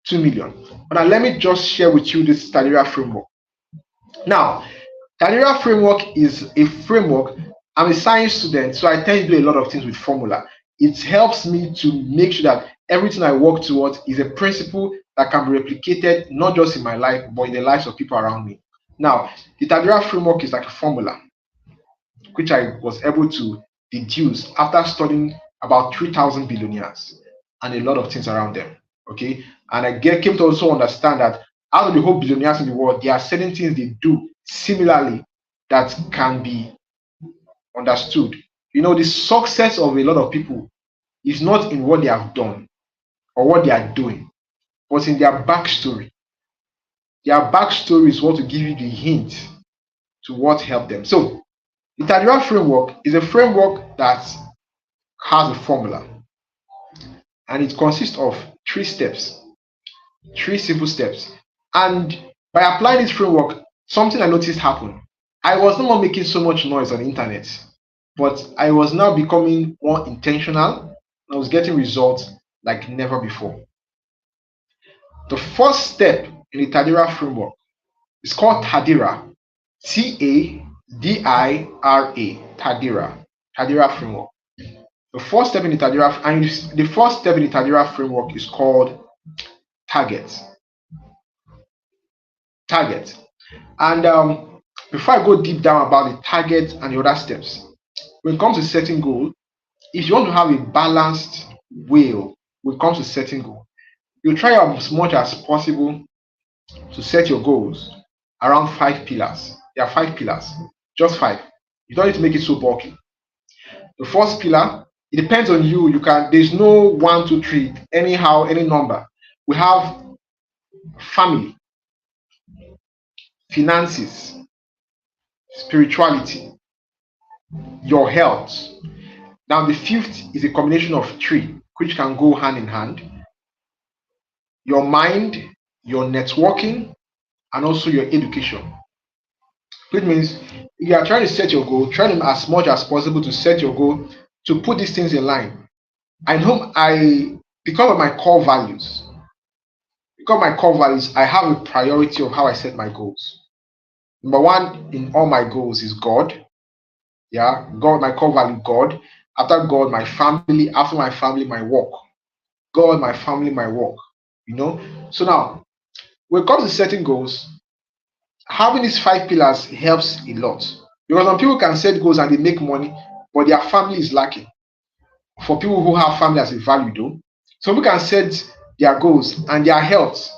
S2: 2 million. But now let me just share with you this Tadira framework. Now, Tadira framework is a framework. I'm a science student, so I tend to do a lot of things with formula. It helps me to make sure that everything I work towards is a principle that can be replicated not just in my life, but in the lives of people around me. Now, the Tadira framework is like a formula, which I was able to deduce after studying about 3,000 billionaires and a lot of things around them. Okay. And I came to also understand that out of the whole billionaires in the world, there are certain things they do similarly that can be understood. You know, the success of a lot of people is not in what they have done or what they are doing, but in their backstory. Their backstory is what will give you the hint to what helped them. So the Tadira framework is a framework that has a formula, and it consists of 3 steps, 3 simple steps. And by applying this framework, something I noticed happened. I was no more making so much noise on the internet, but I was now becoming more intentional. I was getting results like never before. The first step in the Tadira framework is called Tadira, Tadira, Tadira framework. The first step in the Tadira framework is called target. Target. And before I go deep down about the target and the other steps, when it comes to setting goal, if you want to have a balanced will when it comes to setting goal, you try as much as possible to set your goals around 5 pillars. There are 5 pillars, just 5. You don't need to make it so bulky. The first pillar, it depends on you. There's no 1, 2, 3, anyhow, any number. We have family, finances, spirituality, your health. Now, the 5th is a combination of 3, which can go hand in hand. Your mind, your networking, and also your education. Which means if you are trying to set your goal, try as much as possible to set your goal to put these things in line. Because of my core values, I have a priority of how I set my goals. Number 1 in all my goals is God. Yeah, God, my core value, God. After God, my family. After my family, my work. God, my family, my work. You know. So now, when it comes to setting goals, having these 5 pillars helps a lot. Because some people can set goals and they make money, but their family is lacking. For people who have family as a value, though, some people can set their goals and their health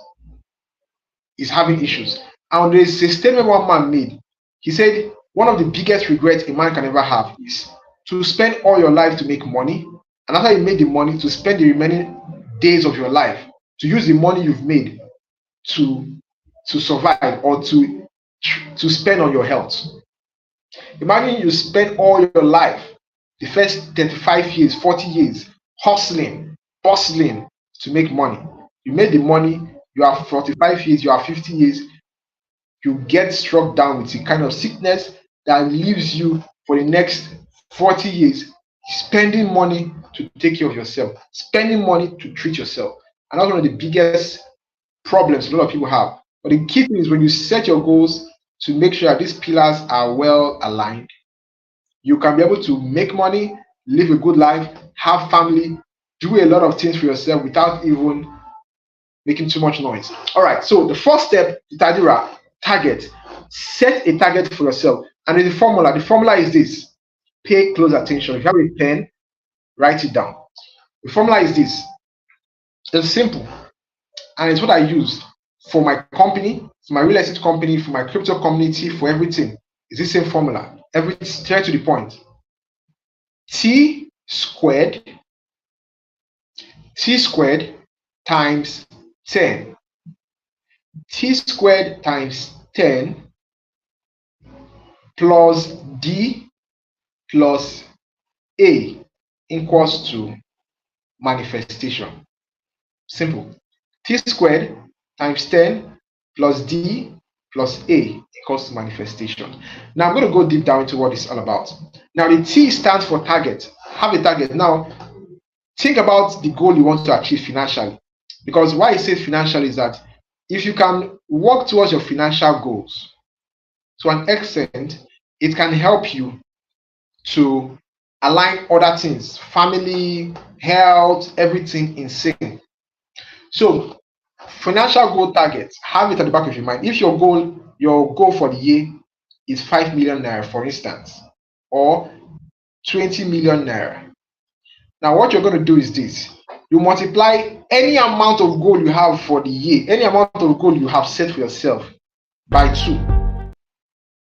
S2: is having issues. And there is a statement one man made. He said, one of the biggest regrets a man can ever have is to spend all your life to make money, and after you made the money, to spend the remaining days of your life to use the money you've made to survive or to spend on your health. Imagine you spend all your life, the first 35 years, 40 years, hustling, bustling to make money. You made the money, you have 45 years, you have 50 years, you get struck down with a kind of sickness that leaves you for the next 40 years spending money to take care of yourself, spending money to treat yourself. And that's one of the biggest problems a lot of people have. But the key thing is when you set your goals to make sure that these pillars are well aligned, you can be able to make money, live a good life, have family, do a lot of things for yourself without even making too much noise. All right, so the first step, the Tadira, target. Set a target for yourself. And there's a formula. The formula is this. Pay close attention. If you have a pen, write it down. The formula is this. It's simple. And it's what I use for my company, for my real estate company, for my crypto community, for everything. It's the same formula. Everything straight to the point. T squared times 10. T squared times 10 plus D plus A equals to manifestation. Simple. T squared times 10 plus D plus A equals to manifestation. Now I'm going to go deep down into what it's all about. Now the T stands for target. Have a target. Now think about the goal you want to achieve financially. Because why I say financially is that if you can work towards your financial goals to an extent, it can help you to align other things, family, health, everything in sync. So financial goal targets, have it at the back of your mind. If your goal for the year is 5 million naira, for instance, or 20 million naira. Now, what you're going to do is this: you multiply any amount of goal you have for the year, any amount of goal you have set for yourself by 2.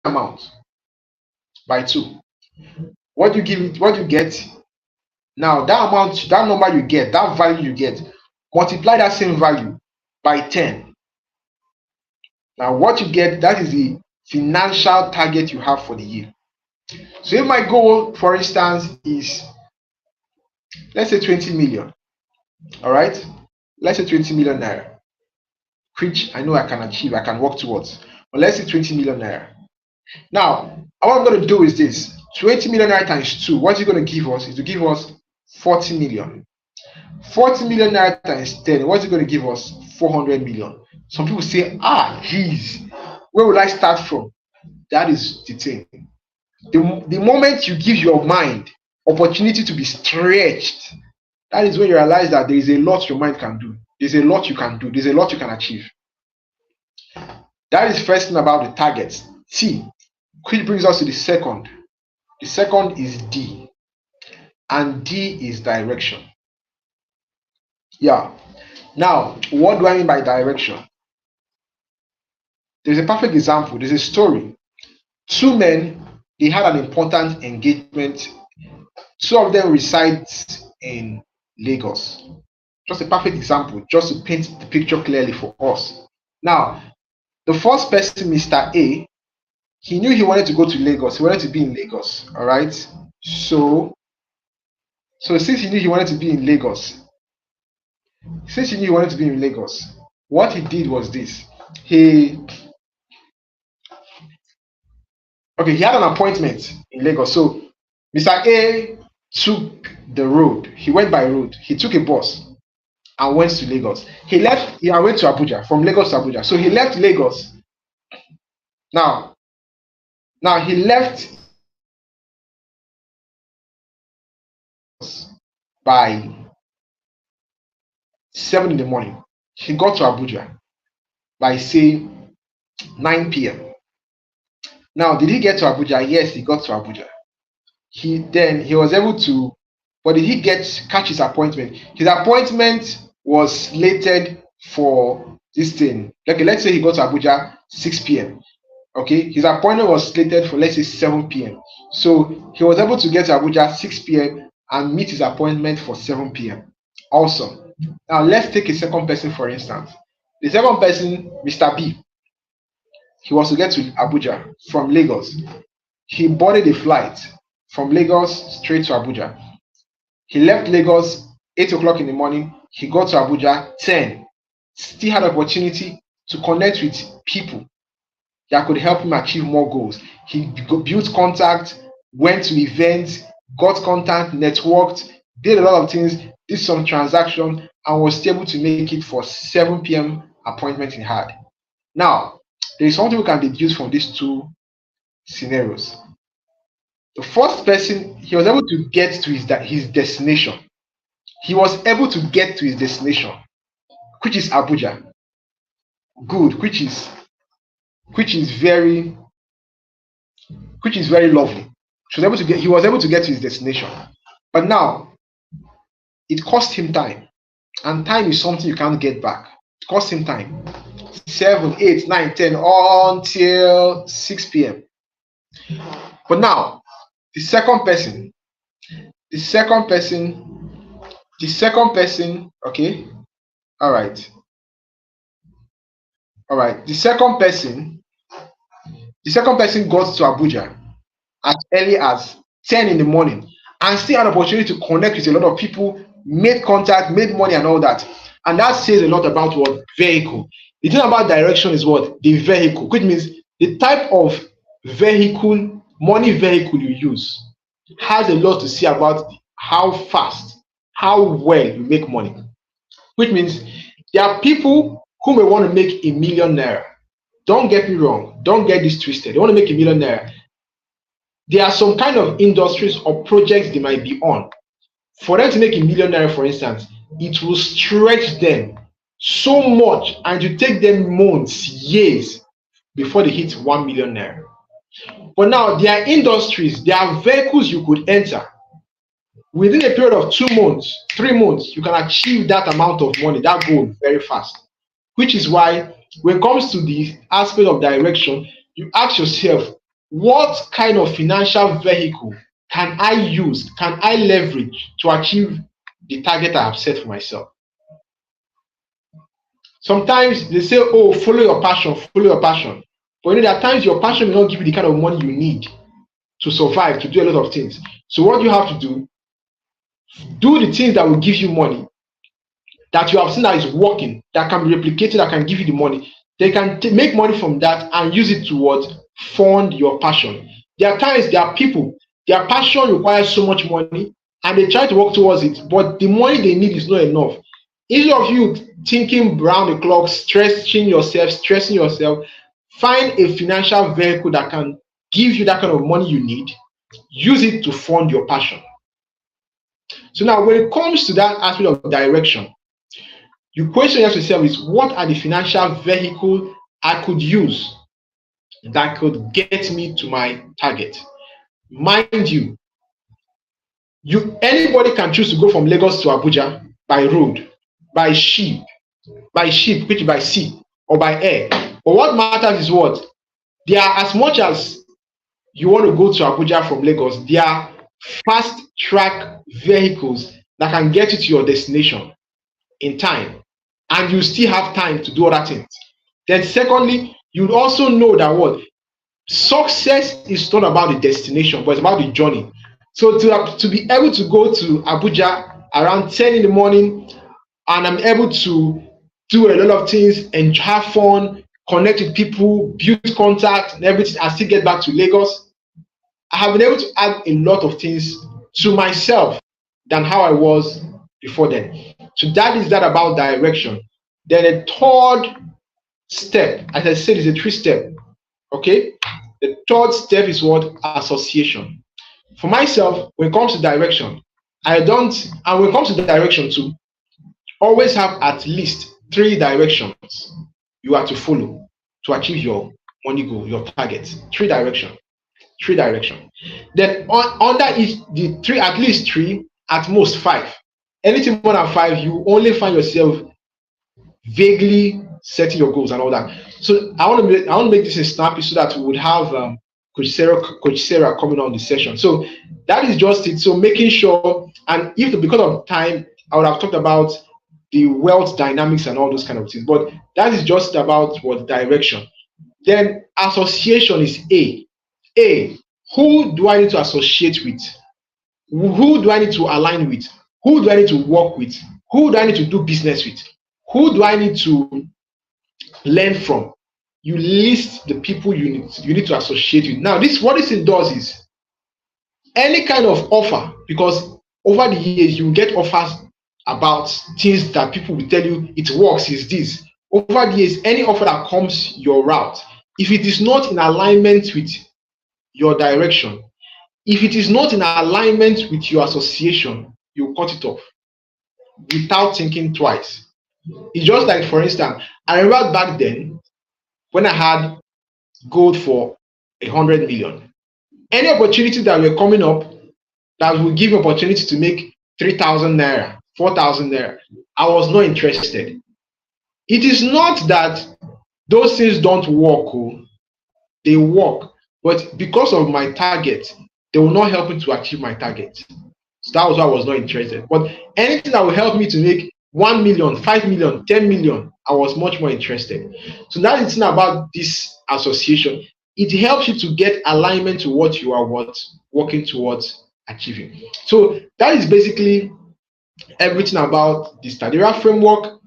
S2: Amount by 2. What do you give it? What do you get? Now, that amount, that number you get, that value you get, multiply that same value by 10. Now, what you get, that is the financial target you have for the year. So, if my goal, for instance, is, let's say 20 million, all right? Let's say 20 million naira, which I know I can achieve, I can work towards. But let's say 20 million naira. Now, what I'm going to do is this: 20 million naira times 2, what you're going to give us is to give us 40 million. 40 million naira times 10, what's it going to give us? 400 million. Some people say, geez, where will I start from? That is the thing. The moment you give your mind opportunity to be stretched, that is when you realize that there is a lot your mind can do. There's a lot you can do. There's a lot you can achieve. That is first thing about the targets. T, which brings us to the second. The second is D. And D is direction. Yeah. Now, what do I mean by direction? There's a perfect example. There's a story. 2 men, they had an important engagement. 2 of them reside in Lagos. Just a perfect example, just to paint the picture clearly for us. Now, the first person, Mr. A, he knew he wanted to go to Lagos. He wanted to be in Lagos. All right. So since he knew he wanted to be in Lagos, what he did was this. He had an appointment in Lagos. So Mr. A took the road. He went by road. He took a bus and went to Lagos. He went to Abuja, from Lagos to Abuja. So he left Lagos. Now he left by 7 in the morning. He got to Abuja by, say, 9 p.m. Now, did he get to Abuja? Yes, he got to Abuja. He was able to, but did he catch his appointment? His appointment was slated for this thing. Okay, let's say he got to Abuja 6 p.m. Okay, his appointment was slated for, let's say, 7 p.m. So he was able to get to Abuja 6 p.m. and meet his appointment for 7 p.m. Awesome. Now let's take a second person, for instance. The second person, Mr. B, he was to get to Abuja from Lagos. He boarded a flight from Lagos straight to Abuja. He left Lagos 8 o'clock in the morning. He got to Abuja 10. Still had opportunity to connect with people that could help him achieve more goals. He built contact, went to events, got contact, networked, did a lot of things, did some transaction, and was able to make it for 7 p.m. appointment he had. Now, there is something we can deduce from these 2 scenarios. The first person, he was able to get to his destination. He was able to get to his destination, which is Abuja. Good, which is very lovely. He was able to get to his destination. But now, it cost him time. And time is something you can't get back. It cost him time. 7, 8, 9, 10, until 6 p.m. But now, the second person, okay, all right. The second person got to Abuja as early as 10 in the morning and still had an opportunity to connect with a lot of people, made contact, made money, and all that. And that says a lot about what vehicle. The thing about direction is what the vehicle, which means the type of vehicle, money vehicle you use, has a lot to say about how fast, how well you make money. Which means there are people who may want to make ₦1,000,000. Don't get me wrong, don't get this twisted. They want to make ₦1,000,000. There are some kind of industries or projects they might be on. For them to make ₦1,000,000, for instance, it will stretch them so much and it will take them months, years before they hit ₦1,000,000. But now there are industries, there are vehicles you could enter. Within a period of 2 months, 3 months, you can achieve that amount of money, that goal, very fast. Which is why when it comes to the aspect of direction, you ask yourself, what kind of financial vehicle can I use, can I leverage to achieve the target I have set for myself? Sometimes they say, oh, follow your passion, follow your passion. But there are times your passion will not give you the kind of money you need to survive, to do a lot of things. So what you have to do the things that will give you money, that you have seen that is working, that can be replicated, that can give you the money. They can make money from that and use it to what? Fund your passion. There are times, there are people, their passion requires so much money and they try to work towards it, but the money they need is not enough. Instead of you thinking round the clock, stressing yourself, find a financial vehicle that can give you that kind of money you need. Use it to fund your passion. So now when it comes to that aspect of direction, your question yourself is, what are the financial vehicles I could use that could get me to my target? Mind you, anybody can choose to go from Lagos to Abuja by road, by ship, which is by sea, or by air. But what matters is what? There are, as much as you want to go to Abuja from Lagos, there are fast track vehicles that can get you to your destination in time, and you still have time to do other things. Then secondly, you also know that what? Success is not about the destination, but it's about the journey. So to be able to go to Abuja around 10 in the morning, and I'm able to do a lot of things and have fun, connect with people, build contact and everything, and still get back to Lagos, I have been able to add a lot of things to myself than how I was before then. So that is that about direction. Then the third step, as I said, is a 3-step. Okay? The third step is what? Association. For myself, when it comes to direction, and when it comes to direction too, always have at least 3 directions you have to follow to achieve your money goal, your target. 3 directions. Then under each, the 3, at least 3, at most 5. Anything more than 5, you only find yourself vaguely setting your goals and all that. So I want to make this a snappy so that we would have Coach Sarah coming on the session. So that is just it. So making sure, and because of time, I would have talked about the wealth dynamics and all those kind of things. But that is just about what direction. Then association is A. Who do I need to associate with? Who do I need to align with? Who do I need to work with? Who do I need to do business with? Who do I need to learn from? You list the people you need to associate with. Now, what this does is any kind of offer, because over the years you will get offers about things that people will tell you it works, is this. Over the years, any offer that comes your route, if it is not in alignment with your direction, if it is not in alignment with your association, you cut it off without thinking twice. It's just like, for instance, I remember back then when I had gold for 100 million. Any opportunity that were coming up that would give opportunity to make 3,000 naira, 4,000 naira, I was not interested. It is not that those things don't work, they work, but because of my target, they will not help me to achieve my target. So that was why I was not interested. But anything that will help me to make 1 million, 5 million, 10 million, I was much more interested. So that is the thing about this association. It helps you to get alignment to what you are working towards achieving. So that is basically everything about the Stadera framework,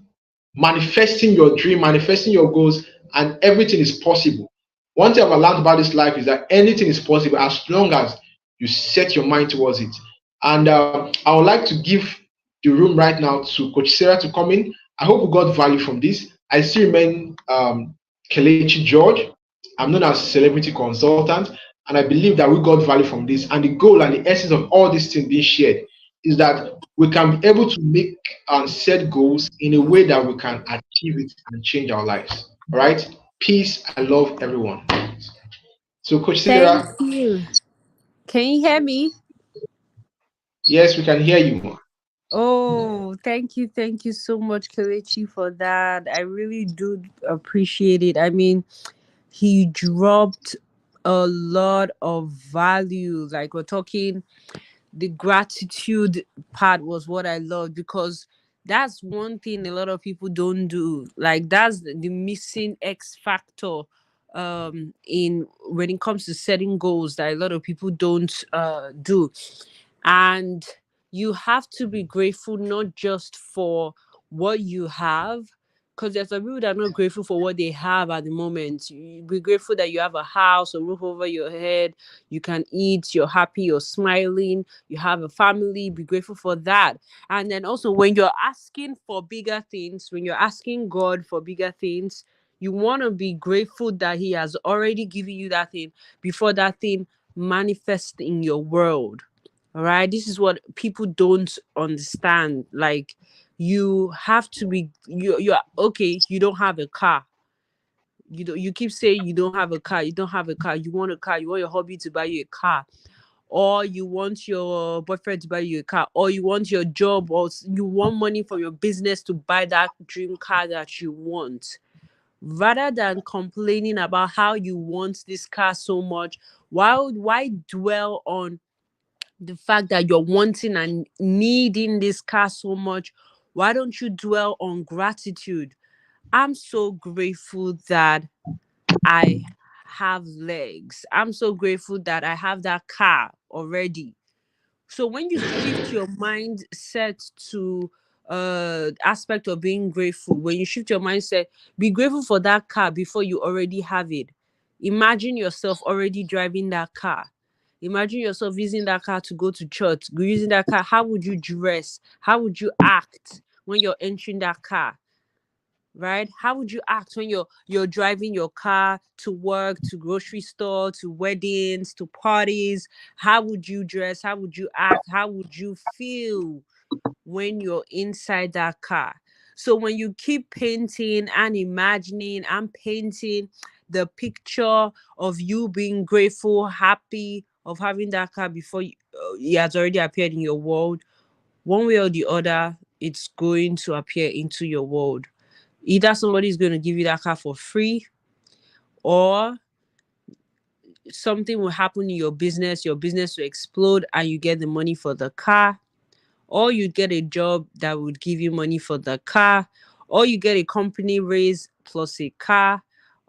S2: manifesting your dream, manifesting your goals, and everything is possible. One thing I've learned about this life is that anything is possible as long as you set your mind towards it. And I would like to give the room right now to Coach Sarah to come in. I hope we got value from this. I still remain Kelechi George. I'm known as celebrity consultant, and I believe that we got value from this. And the goal and the essence of all these things being shared is that we can be able to make and set goals in a way that we can achieve it and change our lives. All right. Peace and love, everyone. So, Coach
S1: Thank
S2: Sarah,
S1: you. Can you hear me?
S2: yes, we can hear you.
S1: Oh, thank you so much, Kelechi, for that. I really do appreciate it. I mean, he dropped a lot of value. Like we're talking, the gratitude part was what I loved, because that's one thing a lot of people don't do. Like that's the missing X factor in when it comes to setting goals that a lot of people don't do. And you have to be grateful not just for what you have, because there's some people that are not grateful for what they have at the moment. You be grateful that you have a house, a roof over your head, you can eat, you're happy, you're smiling, you have a family, be grateful for that. And then also, when you're asking for bigger things, when you're asking God for bigger things, you want to be grateful that He has already given you that thing before that thing manifests in your world. All right, this is what people don't understand. Like, you have to be, you're okay, you don't have a car. You keep saying you don't have a car, you don't have a car, you want a car, you want your hobby to buy you a car, or you want your boyfriend to buy you a car, or you want your job, or you want money from your business to buy that dream car that you want. Rather than complaining about how you want this car so much, why dwell on the fact that you're wanting and needing this car so much? Why don't you dwell on gratitude? I'm so grateful that I have legs. I'm so grateful that I have that car already. So when you shift your mindset to aspect of being grateful, when you shift your mindset, be grateful for that car before you already have it. Imagine yourself already driving that car. Imagine yourself using that car to go to church, using that car. How would you dress? How would you act when you're entering that car? Right? How would you act when you're driving your car to work, to grocery store, to weddings, to parties? How would you dress? How would you act? How would you feel when you're inside that car? So when you keep painting and imagining and painting the picture of you being grateful, happy of having that car before it has already appeared in your world, one way or the other, it's going to appear into your world. Either somebody's going to give you that car for free, or something will happen in your business will explode and you get the money for the car, or you get a job that would give you money for the car, or you get a company raise plus a car,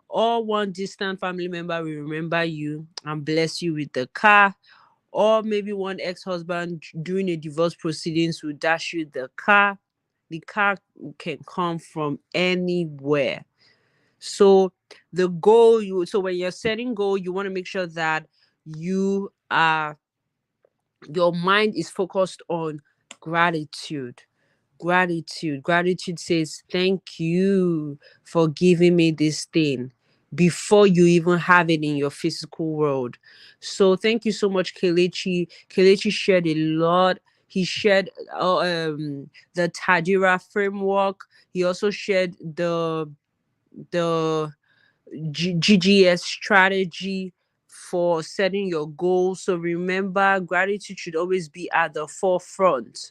S1: or one distant family member will remember you and bless you with the car, or maybe one ex-husband during a divorce proceedings will dash you the car. The car can come from anywhere. So the goal you so when you're setting goal, you want to make sure that you are your mind is focused on gratitude. Gratitude says thank you for giving me this thing before you even have it in your physical world. So thank you so much, Kelechi shared a lot. He shared the Tadira framework. He also shared the GGS strategy for setting your goals. So remember, gratitude should always be at the forefront.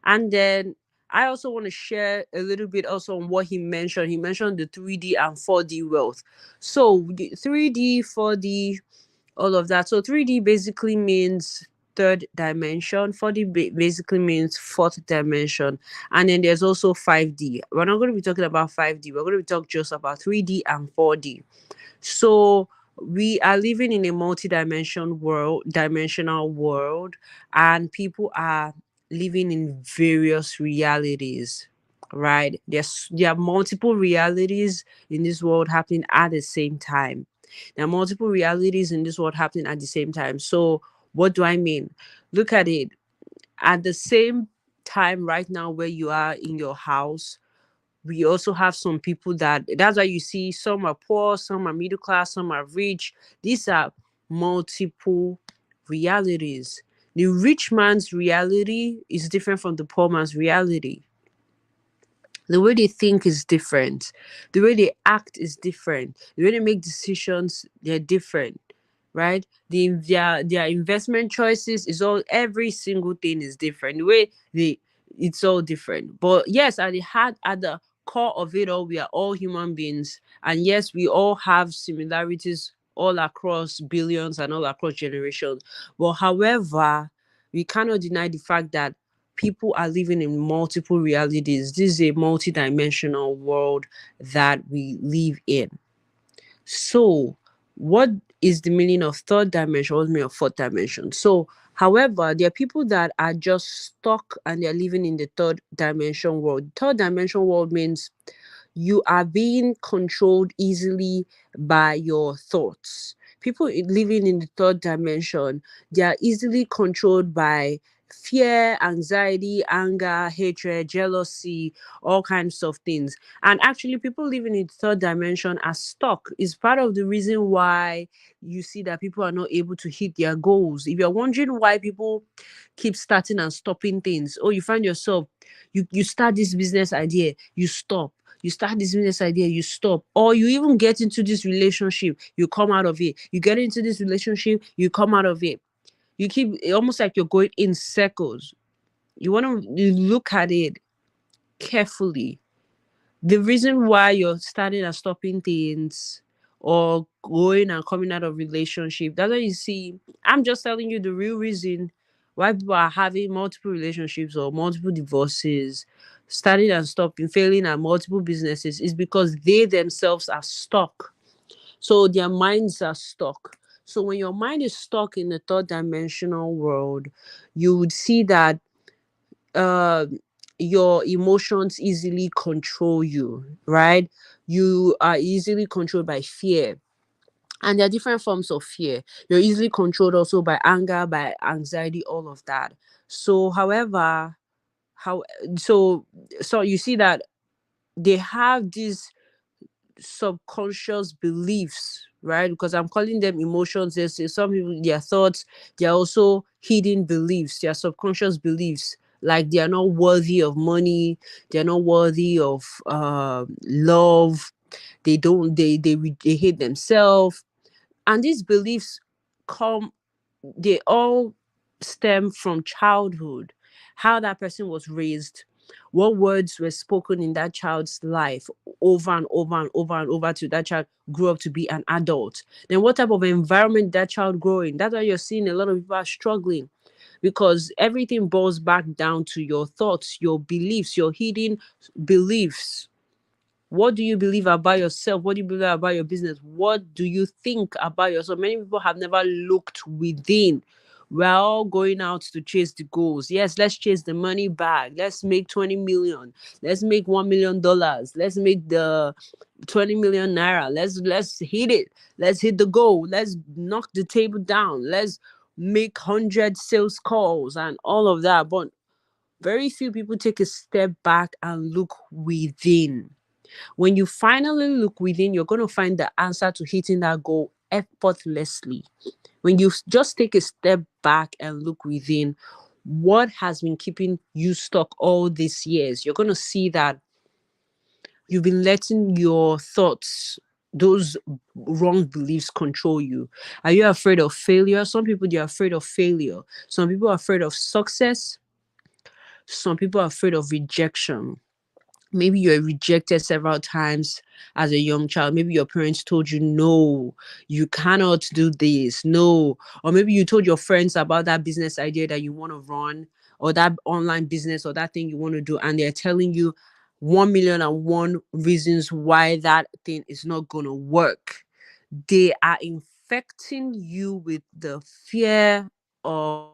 S1: And then I also want to share a little bit also on what he mentioned. He mentioned the 3D and 4D wealth. So the 3D, 4D, all of that. So 3D basically means third dimension, 4D basically means fourth dimension, and then there's also 5D. We're not going to be talking about 5D, we're going to be talking just about 3D and 4D. So we are living in a multi-dimensional world, and people are living in various realities, right? There are multiple realities in this world happening at the same time. There are multiple realities in this world happening at the same time. So what do I mean? Look at it. At the same time right now where you are in your house, we also have some people that's why you see some are poor, some are middle class, some are rich. These are multiple realities. The rich man's reality is different from the poor man's reality. The way they think is different. The way they act is different. The way they make decisions, they're different, right? Their investment choices is all, every single thing is different. The way they it's all different. But yes, at the core of it all, we are all human beings, and yes, we all have similarities all across billions and all across generations. But however, we cannot deny the fact that people are living in multiple realities. This is a multi-dimensional world that we live in. So, what is the meaning of third dimension? What's the meaning of fourth dimension? So, however, there are people that are just stuck and they're living in the third dimension world. Third dimension world means you are being controlled easily by your thoughts. People living in the third dimension, they are easily controlled by fear, anxiety, anger, hatred, jealousy, all kinds of things. And actually, people living in the third dimension are stuck. Is part of the reason why you see that people are not able to hit their goals. If you're wondering why people keep starting and stopping things, or you find yourself, you start this business idea, you stop, you start this business idea, you stop, or you even get into this relationship, you come out of it, you get into this relationship, you come out of it. You keep almost like you're going in circles. You want to look at it carefully. The reason why you're starting and stopping things or going and coming out of relationship, that's why you see, I'm just telling you the real reason why people are having multiple relationships or multiple divorces, starting and stopping, failing at multiple businesses, is because they themselves are stuck. So their minds are stuck. So when your mind is stuck in the third dimensional world, you would see that uh your emotions easily control you, right? You are easily controlled by fear, and there are different forms of fear. You're easily controlled also by anger, by anxiety, all of that. So however, how so so you see that they have these subconscious beliefs, right? Because I'm calling them emotions. There's some people, their thoughts, they're also hidden beliefs, their subconscious beliefs. Like they are not worthy of money, they're not worthy of love. They don't. They hate themselves, and these beliefs come, they all stem from childhood, how that person was raised, what words were spoken in that child's life over and over and over and over till that child grew up to be an adult. Then what type of environment that child grew in. That's why you're seeing a lot of people are struggling, because everything boils back down to your thoughts, your beliefs, your hidden beliefs. What do you believe about yourself? What do you believe about your business? What do you think about yourself? Many people have never looked within. We're all going out to chase the goals. Yes, let's chase the money bag. Let's make 20 million. Let's make $1 million. Let's make the 20 million naira. Let's hit it. Let's hit the goal. Let's knock the table down. Let's make 100 sales calls and all of that. But very few people take a step back and look within. When you finally look within, you're going to find the answer to hitting that goal effortlessly. When you just take a step back and look within, what has been keeping you stuck all these years, you're going to see that you've been letting your thoughts, those wrong beliefs, control you. Are you afraid of failure? Some people, they're afraid of failure. Some people are afraid of success. Some people are afraid of rejection. Maybe you're rejected several times as a young child. Maybe your parents told you, no, you cannot do this, no. Or maybe you told your friends about that business idea that you want to run, or that online business, or that thing you want to do, and they're telling you 1,000,001 reasons why that thing is not going to work. They are infecting you with the fear of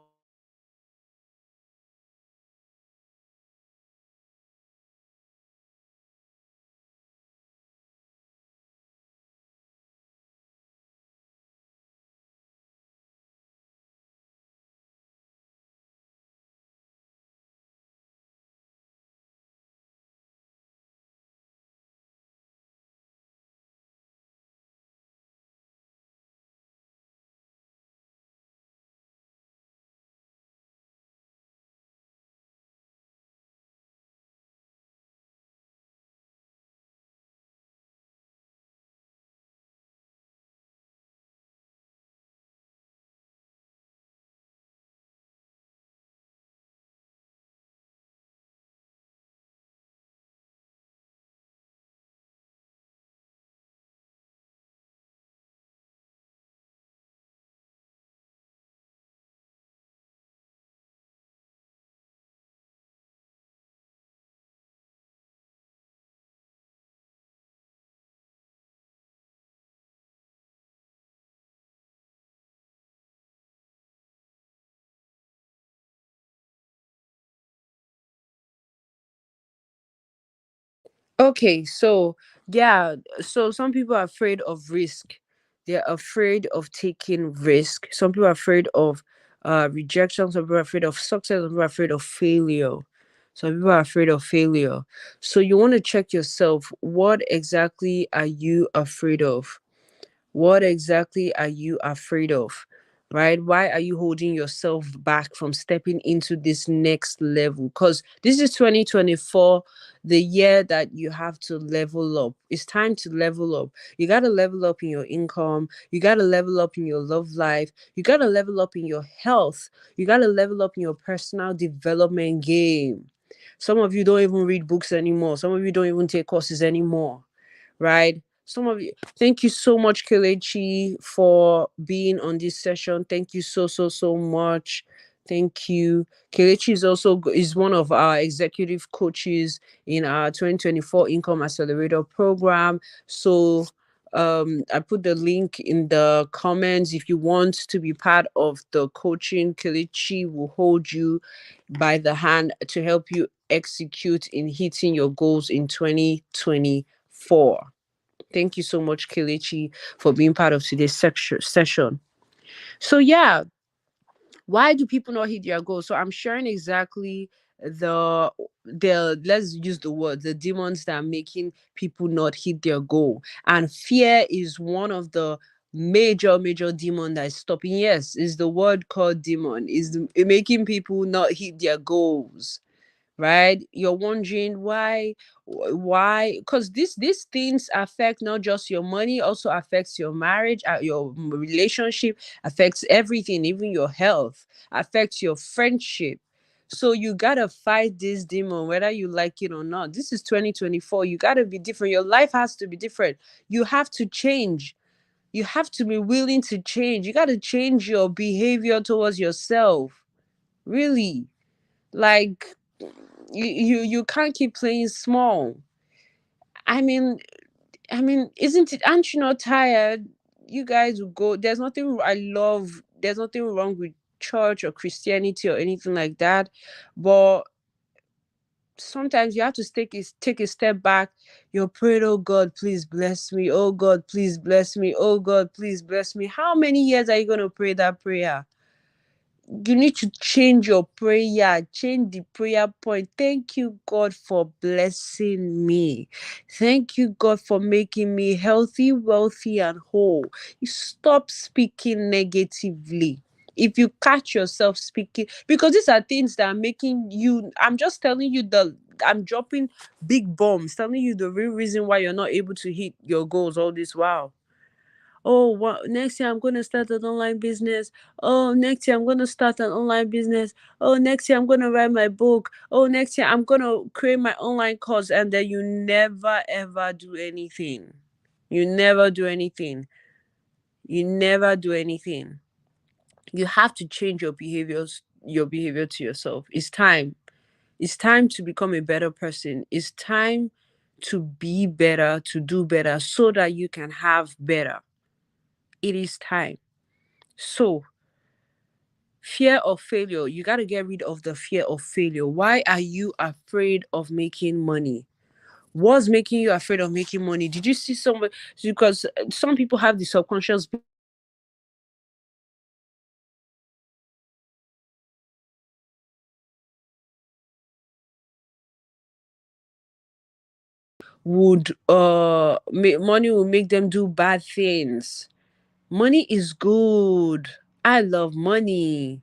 S1: Okay, so yeah, so some people are afraid of risk. They're afraid of taking risk. Some people are afraid of rejection. Some people are afraid of success. Some people are afraid of failure. Some people are afraid of failure. So you want to check yourself. What exactly are you afraid of? What exactly are you afraid of? Right? Why are you holding yourself back from stepping into this next level? Because this is 2024, the year that you have to level up. It's time to level up. You got to level up in your income. You got to level up in your love life. You got to level up in your health. You got to level up in your personal development game. Some of you don't even read books anymore. Some of you don't even take courses anymore, right? Some of you, thank you so much, Kelechi, for being on this session. Thank you so much. Thank you. Kelechi is also is one of our executive coaches in our 2024 Income Accelerator program. So I put the link in the comments. If you want to be part of the coaching, Kelechi will hold you by the hand to help you execute in hitting your goals in 2024. Thank you so much, Kelechi, for being part of today's session. So yeah, why do people not hit their goals? So I'm sharing exactly the let's use the word, the demons that are making people not hit their goal. And fear is one of the major demon that is stopping. Yes, is the word called demon, making people not hit their goals, right? You're wondering why, because these things affect not just your money, also affects your marriage, your relationship, affects everything, even your health, affects your friendship. So you gotta fight this demon whether you like it or not. This is 2024. You gotta be different. Your life has to be different. You have to change. You have to be willing to change. You gotta change your behavior towards yourself, really. Like, you can't keep playing small. I mean i mean isn't it, aren't you not tired? You guys will go, there's nothing wrong with church or Christianity or anything like that, but sometimes you have to take a step back. You're praying, oh God, please bless me, oh God, please bless me, oh God, please bless me. How many years are you going to pray that prayer? You need to change your prayer, change the prayer point. Thank you, God, for blessing me. Thank you, God, for making me healthy, wealthy, and whole. You stop speaking negatively. If you catch yourself speaking, because these are things that are making you, I'm just telling you I'm dropping big bombs, telling you the real reason why you're not able to hit your goals all this while. Oh, what next year I'm going to start an online business. Oh, next year I'm going to start an online business. Oh, next year I'm going to write my book. Oh, next year I'm going to create my online course. And then you never ever do anything. You never do anything. You never do anything. You have to change your behavior to yourself. It's time. It's time to become a better person. It's time to be better, to do better so that you can have better. It is time. So, fear of failure. You got to get rid of the fear of failure. Why are you afraid of making money? What's making you afraid of making money? Did you see someone? Because some people have the subconscious belief that if they make money, money will make them do bad things. Money is good. I love money.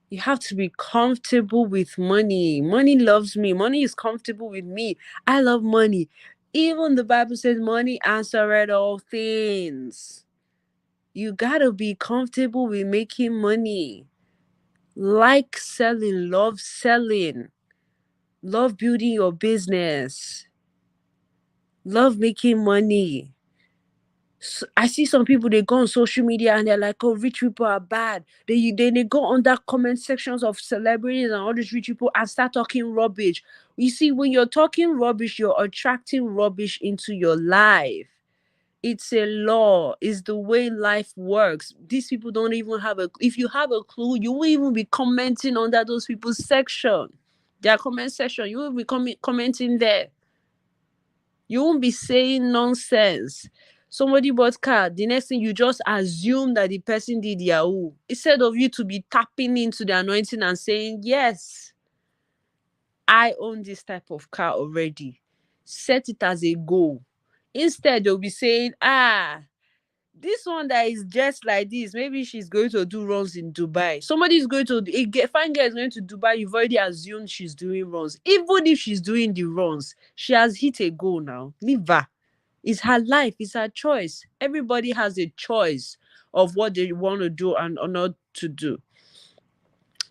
S1: You have to be comfortable with money. Money loves me. Money is comfortable with me. I love money. Even the Bible says money answereth all things. You gotta be comfortable with making money. Like selling, love selling, love building your business, love making money. I see some people, they go on social media and they're like, oh, rich people are bad. They go on that comment sections of celebrities and all these rich people and start talking rubbish. You see, when you're talking rubbish, you're attracting rubbish into your life. It's a law. It's the way life works. These people don't even have a, if you have a clue, you won't even be commenting under those people's section. Their comment section, you will be commenting there. You won't be saying nonsense. Somebody bought car, the next thing you just assume that the person did Yahoo. Instead of you to be tapping into the anointing and saying, yes, I own this type of car already. Set it as a goal. Instead, they'll be saying, this one that is just like this, maybe she's going to do runs in Dubai. Somebody is going to fine girl is going to Dubai. You've already assumed she's doing runs. Even if she's doing the runs, she has hit a goal now. Leave her. It's her life. It's her choice. Everybody has a choice of what they want to do and or not to do.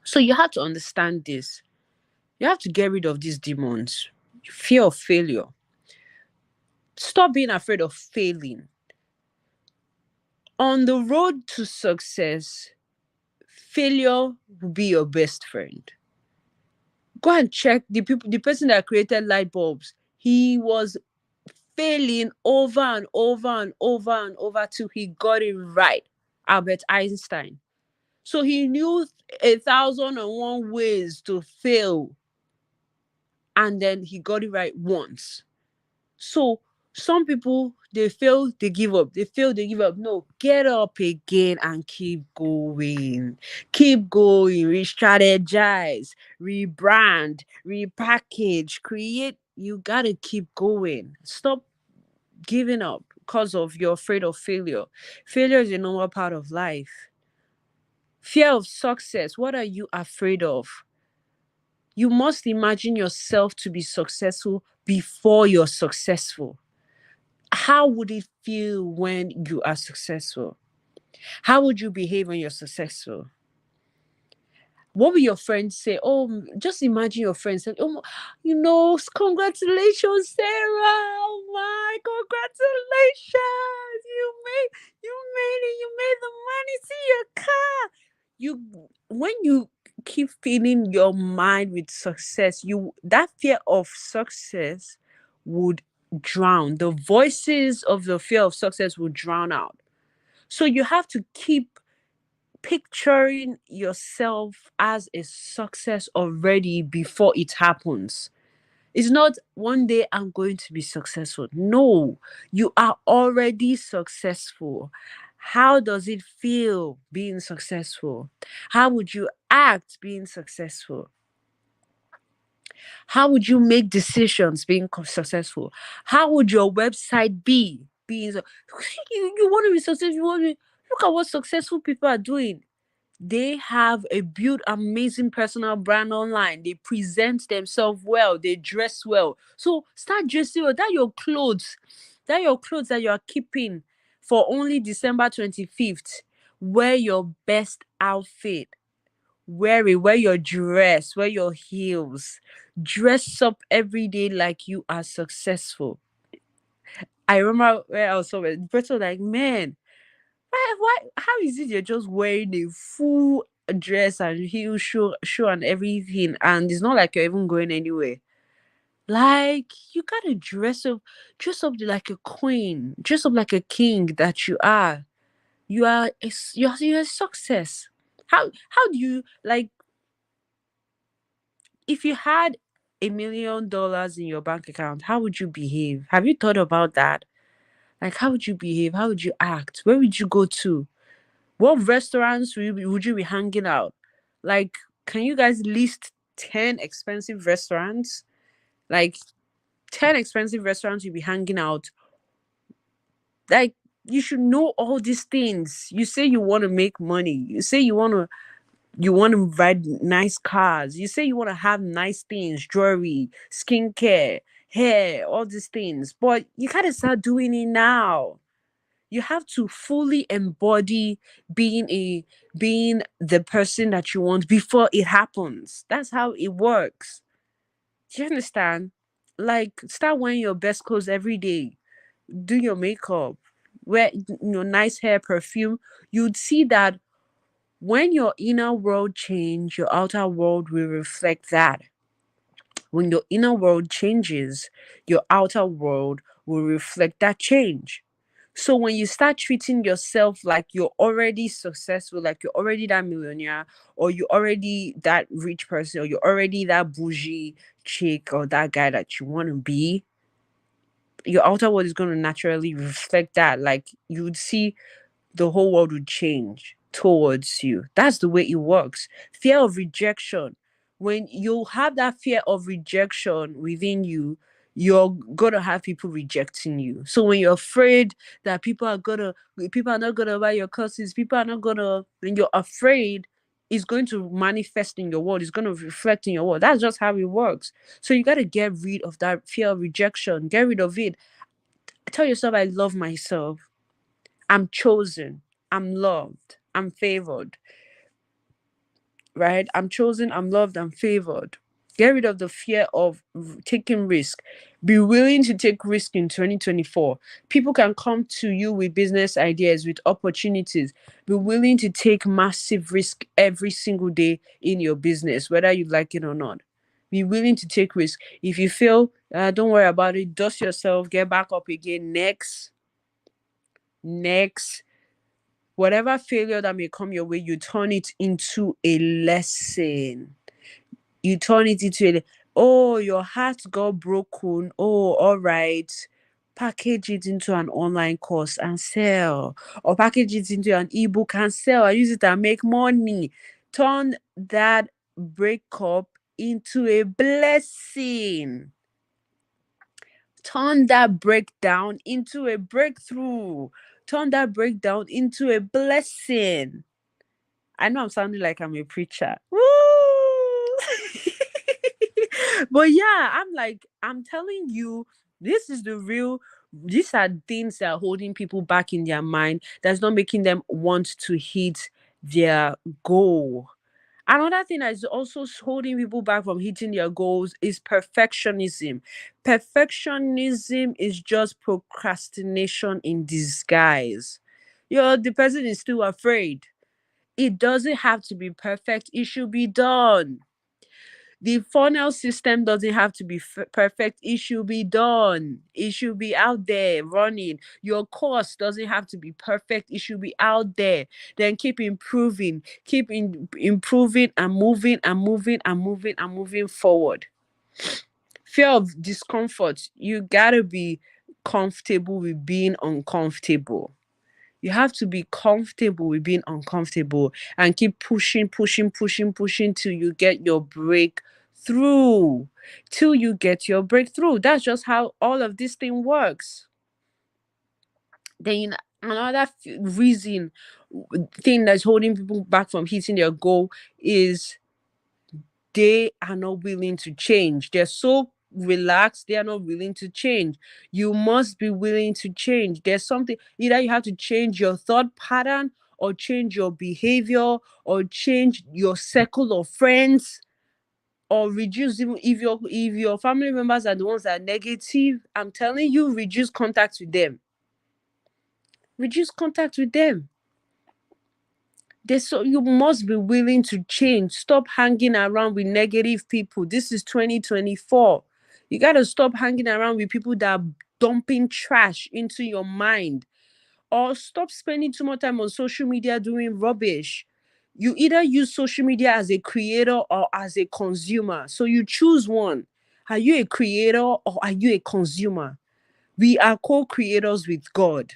S1: So you have to understand this. You have to get rid of these demons. Fear of failure. Stop being afraid of failing. On the road to success, failure will be your best friend. Go and check the person that created light bulbs. He was failing over and over and over and over till he got it right. Albert Einstein. So he knew 1,001 ways to fail, and then he got it right once. So some people, they fail, they give up. They fail, they give up. No, get up again and keep going. Keep going. Re-strategize, rebrand, repackage, create. You gotta keep going. Stop giving up because of you're afraid of failure. Failure is a normal part of life. Fear of success. What are you afraid of? You must imagine yourself to be successful before you're successful. How would it feel when you are successful? How would you behave when you're successful? What will your friends say? Oh, just imagine your friends saying, oh, congratulations, Sarah. Oh my, congratulations. You made it. You made the money. See your car. When you keep filling your mind with success, that fear of success would drown. The voices of the fear of success will drown out. So you have to keep picturing yourself as a success already before it happens. It's not one day I'm going to be successful. No, you are already successful. How does it feel being successful? How would you act being successful? How would you make decisions being successful? How would your website be being you want to be successful? Look at what successful people are doing. They have a built amazing personal brand online. They present themselves well. They dress well. So start dressing well. That your clothes that you are keeping for only December 25th. Wear your best outfit. Wear your dress. Wear your heels. Dress up every day like you are successful. I remember where I was somewhere. The person was like, man, why how is it you're just wearing a full dress and heel shoe and everything and it's not like you're even going anywhere? Like you gotta dress up like a queen, dress up like a king that you are. You're a success. How do you like if you had $1 million in your bank account, how would you behave? Have you thought about that? Like how would you behave? How would you act? Where would you go to? What restaurants would you be hanging out? Like, can you guys list 10 expensive restaurants? Like 10 expensive restaurants you'll be hanging out. Like you should know all these things. You say you want to make money. You say you want to ride nice cars. You say you want to have nice things, jewelry, skincare, hair, all these things. But you gotta start doing it now. You have to fully embody being the person that you want before it happens. That's how it works. Do you understand? Like start wearing your best clothes every day. Do your makeup. Wear nice hair, perfume. You'd see that when your inner world change, your outer world will reflect that. When your inner world changes, your outer world will reflect that change. So when you start treating yourself like you're already successful, like you're already that millionaire, or you're already that rich person, or you're already that bougie chick or that guy that you want to be, your outer world is going to naturally reflect that. Like you would see the whole world would change towards you. That's the way it works. Fear of rejection. When you have that fear of rejection within you, you're gonna have people rejecting you. So when you're afraid that people are not gonna buy your courses, people are not gonna, when you're afraid, it's going to manifest in your world, it's gonna reflect in your world. That's just how it works. So you gotta get rid of that fear of rejection, get rid of it. Tell yourself, I love myself. I'm chosen. I'm loved. I'm favored. Right? I'm chosen. I'm loved. I'm favored. Get rid of the fear of taking risk. Be willing to take risk in 2024. People can come to you with business ideas, with opportunities. Be willing to take massive risk every single day in your business, whether you like it or not. Be willing to take risk. If you fail, don't worry about it. Dust yourself. Get back up again. Next. Whatever failure that may come your way, you turn it into a lesson. You turn it into a, oh, your heart got broken. Oh, all right. Package it into an online course and sell, or package it into an ebook and sell. I use it and make money. Turn that breakup into a blessing. Turn that breakdown into a breakthrough. Turn that breakdown into a blessing. I know I'm sounding like I'm a preacher. Woo! But yeah, I'm like, I'm telling you, this is the real, these are things that are holding people back in their mind, that's not making them want to hit their goal. Another thing that is also holding people back from hitting their goals is perfectionism. Perfectionism is just procrastination in disguise. The person is still afraid. It doesn't have to be perfect, it should be done. The funnel system doesn't have to be perfect, it should be done. It should be out there running. Your course doesn't have to be perfect, it should be out there. Then keep improving, improving and moving and moving and moving and moving forward. Fear of discomfort. You gotta be comfortable with being uncomfortable. You have to be comfortable with being uncomfortable and keep pushing, pushing, pushing, pushing till you get your breakthrough. Till you get your breakthrough. That's just how all of this thing works. Then another reason, thing that's holding people back from hitting their goal is they are not willing to change. They're so relaxed, they are not willing to change. You must be willing to change. There's something, either you have to change your thought pattern, or change your behavior, or change your circle of friends, or reduce, even if your family members are the ones that are negative, I'm telling you, reduce contact with them. Reduce contact with them. So you must be willing to change. Stop hanging around with negative people. This is 2024. You got to stop hanging around with people that are dumping trash into your mind, or stop spending too much time on social media doing rubbish. You either use social media as a creator or as a consumer. So you choose one. Are you a creator or are you a consumer? We are co-creators with God.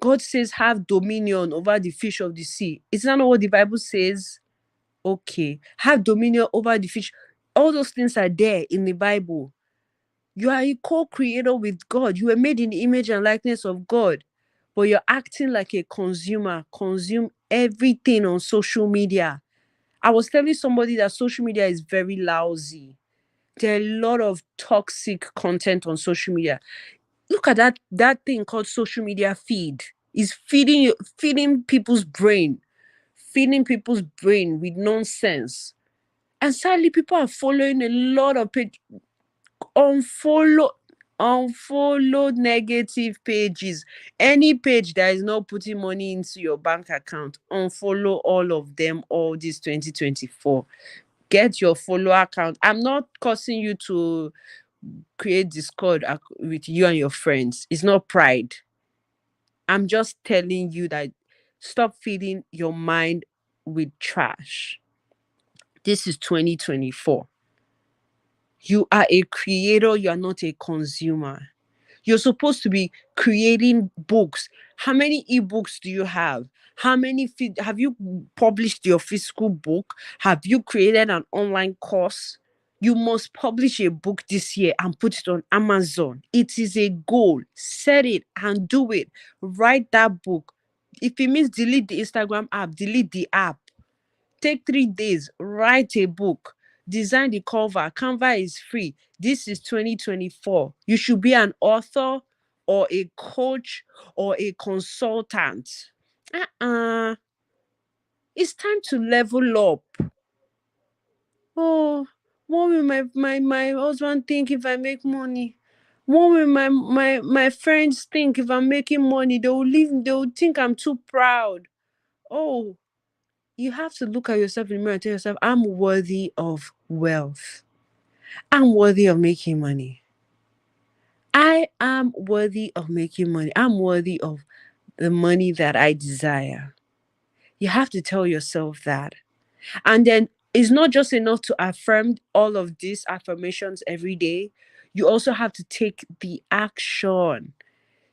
S1: God says, have dominion over the fish of the sea. Is that not what the Bible says? Okay. Have dominion over the fish. All those things are there in the Bible. You are a co-creator with God. You were made in the image and likeness of God. But you're acting like a consumer. Consume everything on social media. I was telling somebody that social media is very lousy. There are a lot of toxic content on social media. Look at that thing called social media feed. Is feeding people's brain, feeding people's brain with nonsense. And sadly, people are following a lot of page, unfollow unfollow negative pages. Any page that is not putting money into your bank account, unfollow all of them all this 2024. Get your follower account. I'm not causing you to create Discord with you and your friends. It's not pride. I'm just telling you that stop feeding your mind with trash. This is 2024. You are a creator, you are not a consumer. You're supposed to be creating books. How many ebooks do you have? How many have you published your physical book? Have you created an online course? You must publish a book this year and put it on Amazon. It is a goal. Set it and do it. Write that book. If it means delete the Instagram app, delete the app. Take 3 days, write a book, design the cover. Canva is free. This is 2024. You should be an author or a coach or a consultant. Uh-uh. It's time to level up. Oh, what will my husband think if I make money? What will my friends think if I'm making money? They will think I'm too proud. Oh, you have to look at yourself in the mirror and tell yourself, I'm worthy of wealth. I'm worthy of making money. I am worthy of making money. I'm worthy of the money that I desire. You have to tell yourself that. And then it's not just enough to affirm all of these affirmations every day. You also have to take the action.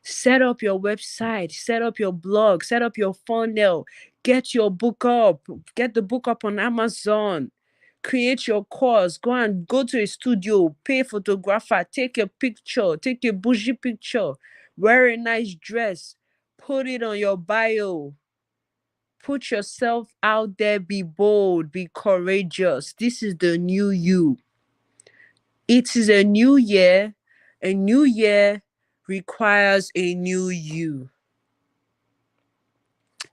S1: Set up your website, set up your blog, set up your funnel, get your book up, get the book up on Amazon, create your course, go to a studio, pay a photographer, take a picture, take a bougie picture, wear a nice dress, put it on your bio. Put yourself out there, be bold, be courageous. This is the new you. It is a new year. A new year requires a new you.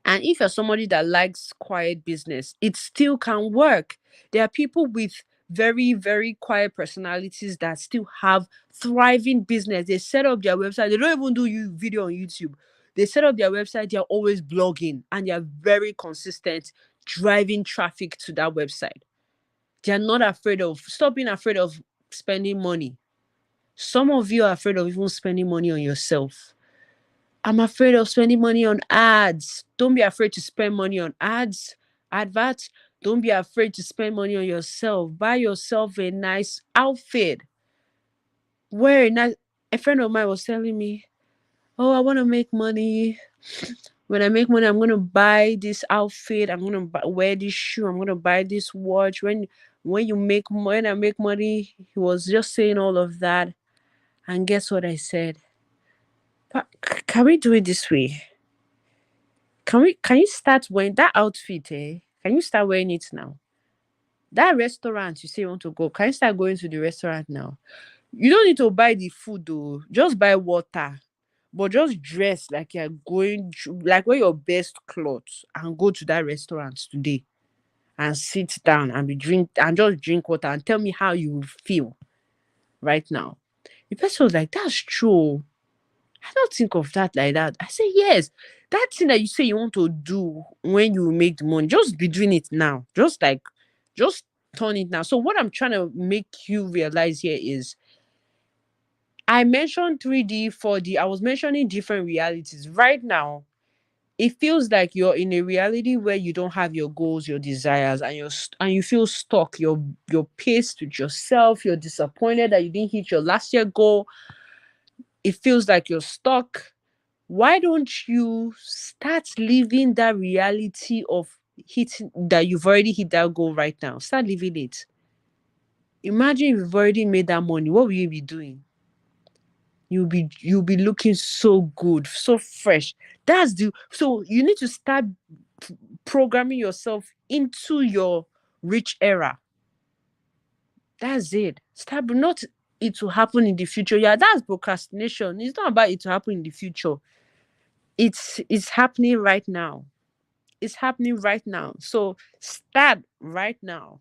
S1: And if you're somebody that likes quiet business, it still can work. There are people with very, very quiet personalities that still have thriving business. They set up their website. They don't even do video on YouTube. They set up their website. They're always blogging and they're very consistent, driving traffic to that website. They're not afraid of, stop being afraid of spending money. Some of you are afraid of even spending money on yourself. I'm afraid of spending money on ads. Don't be afraid to spend money on ads, adverts. Don't be afraid to spend money on yourself. Buy yourself a nice outfit. Wear a nice. A friend of mine was telling me, "Oh, I want to make money. When I make money, I'm gonna buy this outfit. I'm gonna wear this shoe. I'm gonna buy this watch." When I make money, he was just saying all of that. And guess what I said? "But can we do it this way? Can you start wearing that outfit, eh? Can you start wearing it now? That restaurant you say you want to go, can you start going to the restaurant now? You don't need to buy the food though. Just buy water. But just dress like you're like wear your best clothes and go to that restaurant today and sit down and just drink water and tell me how you feel right now." The person was like, "That's true. I don't think of that like that." I say, "Yes, that thing that you say you want to do when you make the money, just be doing it now. Just turn it now." So what I'm trying to make you realize here is I mentioned 3D, 4D. I was mentioning different realities. Right now, it feels like you're in a reality where you don't have your goals, your desires, and and you feel stuck. You're pissed with yourself. You're disappointed that you didn't hit your last year goal. It feels like you're stuck. Why don't you start living that reality of hitting that you've already hit that goal right now? Start living it. Imagine if you've already made that money. What will you be doing? You'll be looking so good, so fresh. So you need to start programming yourself into your rich era. That's it. Start not it to happen in the future. Yeah, that's procrastination. It's not about it to happen in the future. It's happening right now. It's happening right now. So start right now.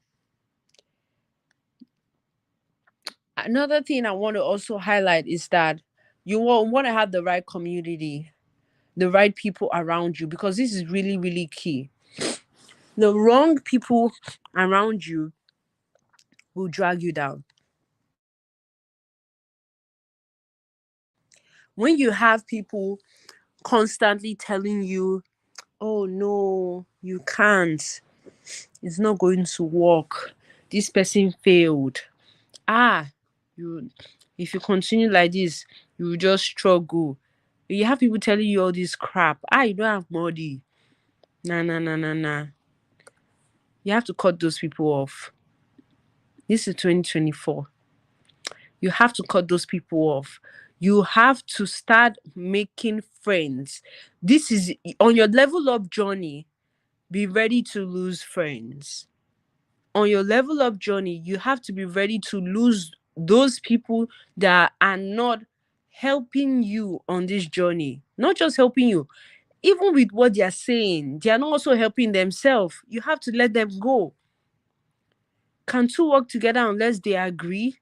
S1: Another thing I want to also highlight is that you want to have the right community, the right people around you, because this is really, really key. The wrong people around you will drag you down. When you have people constantly telling you, "Oh no, you can't, it's not going to work, this person failed, Ah, you if you continue like this, you will just struggle. You have people telling you all this crap. Ah, you don't have money. Nah, nah, nah, nah, nah. You have to cut those people off. This is 2024. You have to cut those people off. You have to start making friends. This is on your level up journey. Be ready to lose friends. On your level up journey, you have to be ready to lose those people that are not helping you on this journey. Not just helping you, even with what they are saying, they are not also helping themselves. You have to let them go. Can two work together unless they agree?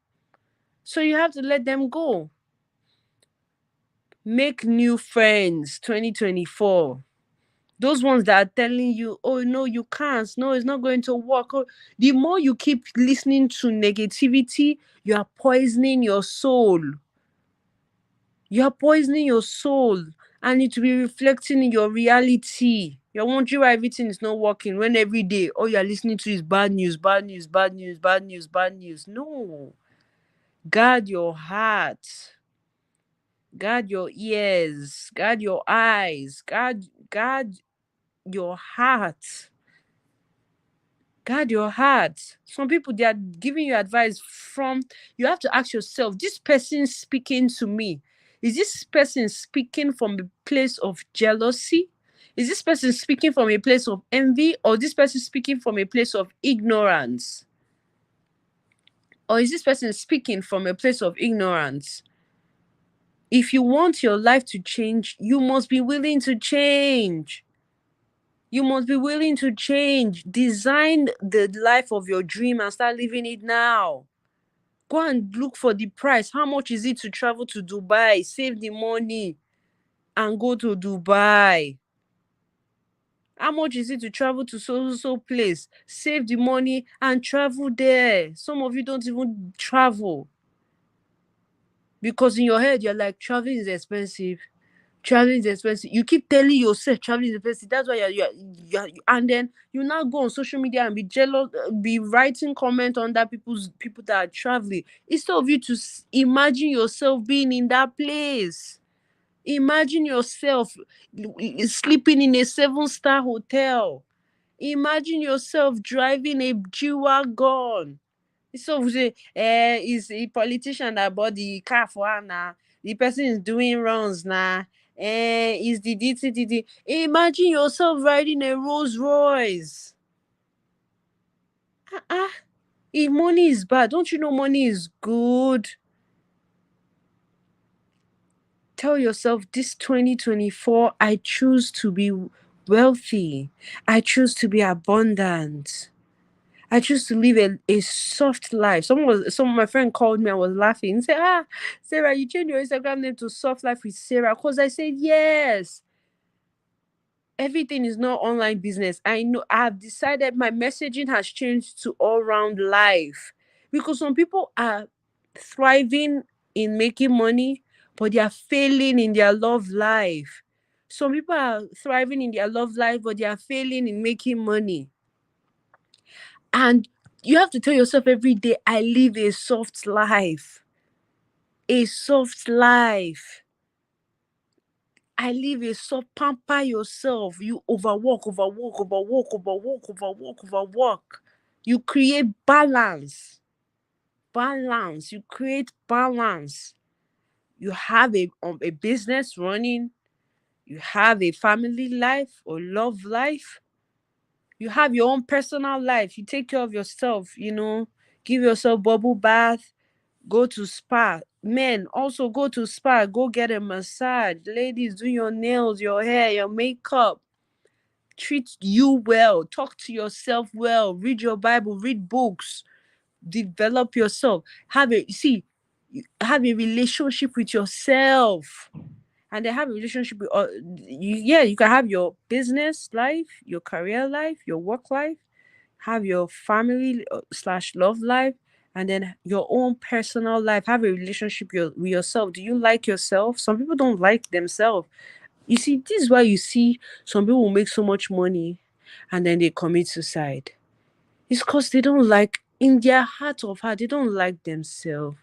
S1: So you have to let them go. Make new friends 2024. Those ones that are telling you, oh no, you can't, no, it's not going to work. Oh, the more you keep listening to negativity, you are poisoning your soul. You are poisoning your soul, and it will be reflecting in your reality. You're wondering why everything is not working when every day all you're listening to is bad news, bad news, bad news, bad news, bad news. No. Guard your heart. Guard your ears. Guard your eyes. Guard your heart. Guard your heart. Some people, they are giving you advice from, you have to ask yourself, this person speaking to me, is this person speaking from a place of jealousy? Is this person speaking from a place of envy, or this person speaking from a place of ignorance? Or is this person speaking from a place of ignorance? If you want your life to change, you must be willing to change. You must be willing to change. Design the life of your dream and start living it now. Go and look for the price. How much is it to travel to Dubai? Save the money and go to Dubai. How much is it to travel to so place? Save the money and travel there. Some of you don't even travel because in your head you're like, traveling is expensive. Traveling is expensive. You keep telling yourself traveling is expensive. That's why and then you now go on social media and be jealous, be writing comment on that people that are traveling, instead of you to imagine yourself being in that place. Imagine yourself sleeping in a 7-star hotel. Imagine yourself driving a G-Wagon. So we say, is a politician that bought the car for her now. The person is doing runs now. Is the DTTT. Imagine yourself riding a Rolls Royce. If money is bad, don't you know money is good? Tell yourself this 2024, I choose to be wealthy. I choose to be abundant. I choose to live a soft life. Some of my friend called me and was laughing and said, Sarah, you changed your Instagram name to Soft Life with Sarah. Because I said, yes. Everything is not online business. I know I've decided my messaging has changed to all round life. Because some people are thriving in making money, but they are failing in their love life. Some people are thriving in their love life, but they are failing in making money. And you have to tell yourself every day, I live a soft life. A soft life. I live a soft, pamper yourself. You overwork. You create balance. Balance. You create balance. You have a business running. You have a family life or love life. You have your own personal life. You take care of yourself, give yourself bubble bath, go to spa. Men also go to spa, go get a massage. Ladies, do your nails, your hair, your makeup. Treat you well. Talk to yourself well. Read your Bible, read books, develop yourself. Have a relationship with yourself. And then have a relationship with you can have your business life, your career life, your work life, have your family slash love life, and then your own personal life. Have a relationship with yourself. Do you like yourself? Some people don't like themselves. You see, this is why you see some people make so much money and then they commit suicide. It's because they don't like In their heart of heart, they don't like themselves.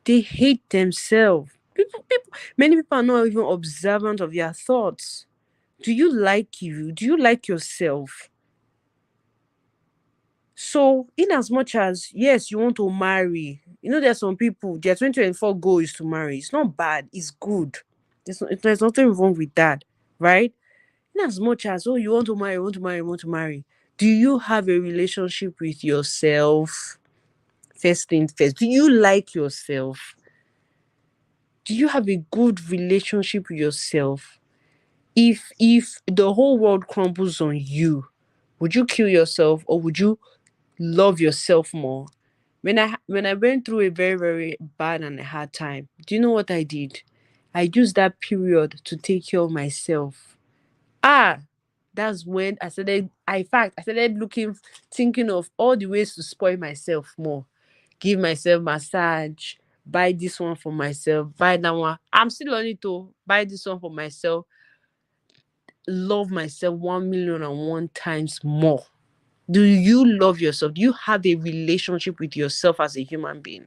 S1: They hate themselves. Many people are not even observant of their thoughts. Do you like you? Do you like yourself? So, in as much as yes, you want to marry, there's some people, their 2024 goal is to marry. It's not bad, it's good. There's nothing wrong with that, right? In as much as, oh, you want to marry, you want to marry, you want to marry, do you have a relationship with yourself? First thing first, do you like yourself? Do you have a good relationship with yourself? If the whole world crumbles on you, would you kill yourself or would you love yourself more? When I went through a very, very bad and a hard time, do you know what I did? I used that period to take care of myself. Ah, that's when I started thinking of all the ways to spoil myself more. Give myself massage, buy this one for myself, buy that one. I'm still on it to buy this one for myself, love myself 1,000,001 times more. Do you love yourself? Do you have a relationship with yourself as a human being?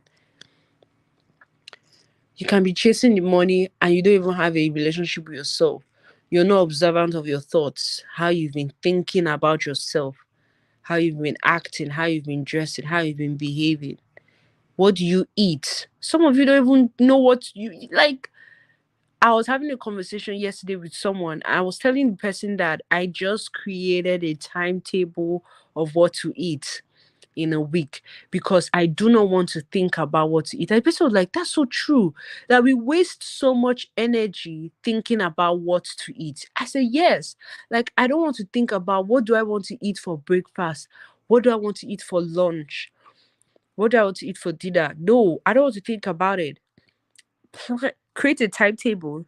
S1: You can be chasing the money and you don't even have a relationship with yourself. You're not observant of your thoughts, how you've been thinking about yourself, how you've been acting, how you've been dressing, how you've been behaving. What do you eat? Some of you don't even know what you like. I was having a conversation yesterday with someone. I was telling the person that I just created a timetable of what to eat in a week because I do not want to think about what to eat. And the person was like, that's so true. That we waste so much energy thinking about what to eat. I said, yes. Like, I don't want to think about what do I want to eat for breakfast? What do I want to eat for lunch? What do I want to eat for dinner? No, I don't want to think about it. Create a timetable.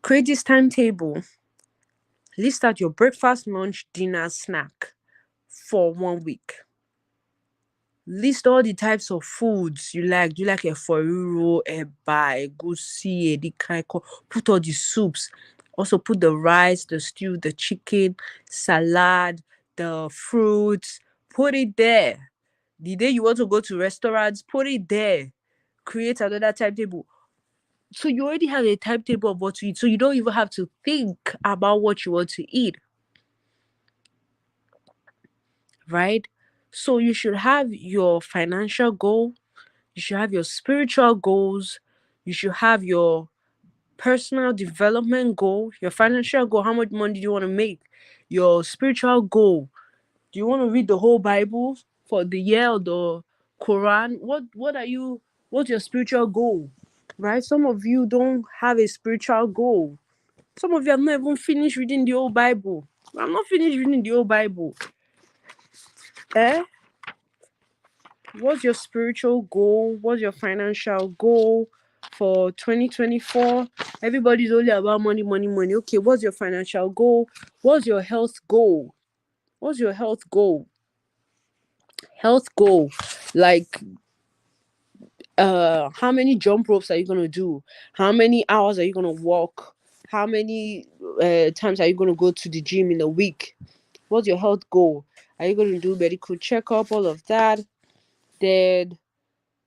S1: Create this timetable. List out your breakfast, lunch, dinner, snack for 1 week. List all the types of foods you like. Do you like a foruro, eba, egusi, edikaiko? Put all the soups. Also put the rice, the stew, the chicken, salad, the fruits. Put it there. The day you want to go to restaurants, put it there. Create another timetable. So you already have a timetable of what to eat. So you don't even have to think about what you want to eat, right? So you should have your financial goal, you should have your spiritual goals, you should have your personal development goal, your financial goal, how much money do you want to make, your spiritual goal. Do you want to read the whole Bible for the year or the Quran? What's your spiritual goal? Right? Some of you don't have a spiritual goal. Some of you have not even finished reading the whole Bible. I'm not finished reading the whole Bible. Eh? What's your spiritual goal? What's your financial goal for 2024? Everybody's only about money, money, money. Okay, what's your financial goal? What's your health goal? What's your health goal? Health goal. Like, how many jump ropes are you gonna do? How many hours are you gonna walk? How many times are you gonna go to the gym in a week? What's your health goal? Are you going to do medical checkup? All of that. Then,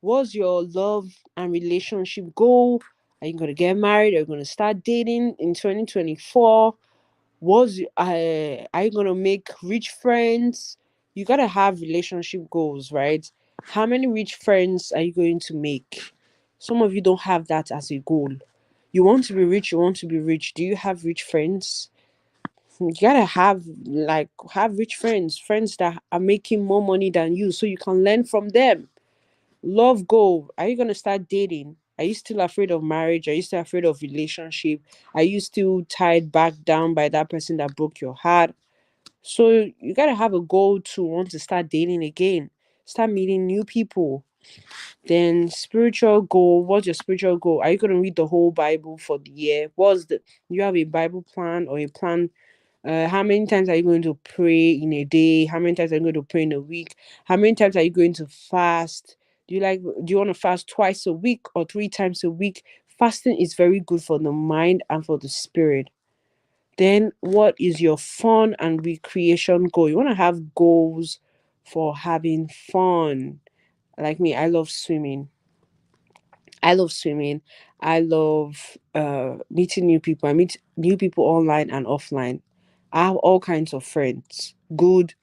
S1: what's your love and relationship goal? Are you going to get married? Are you going to start dating in 2024? Are you going to make rich friends? You got to have relationship goals, right? How many rich friends are you going to make? Some of you don't have that as a goal. You want to be rich, you want to be rich. Do you have rich friends? You gotta have rich friends that are making more money than you so you can learn from them. Love goal. Are you gonna start dating? Are you still afraid of marriage? Are you still afraid of relationship? Are you still tied back down by that person that broke your heart? So you gotta have a goal to want to start dating again. Start meeting new people. Then spiritual goal. What's your spiritual goal? Are you gonna read the whole Bible for the year? You have a Bible plan or a plan? How many times are you going to pray in a day? How many times are you going to pray in a week? How many times are you going to fast? Do you want to fast twice a week or 3 times a week? Fasting is very good for the mind and for the spirit. Then what is your fun and recreation goal? You want to have goals for having fun. Like me, I love swimming. I love swimming. I love meeting new people. I meet new people online and offline. I have all kinds of friends, good,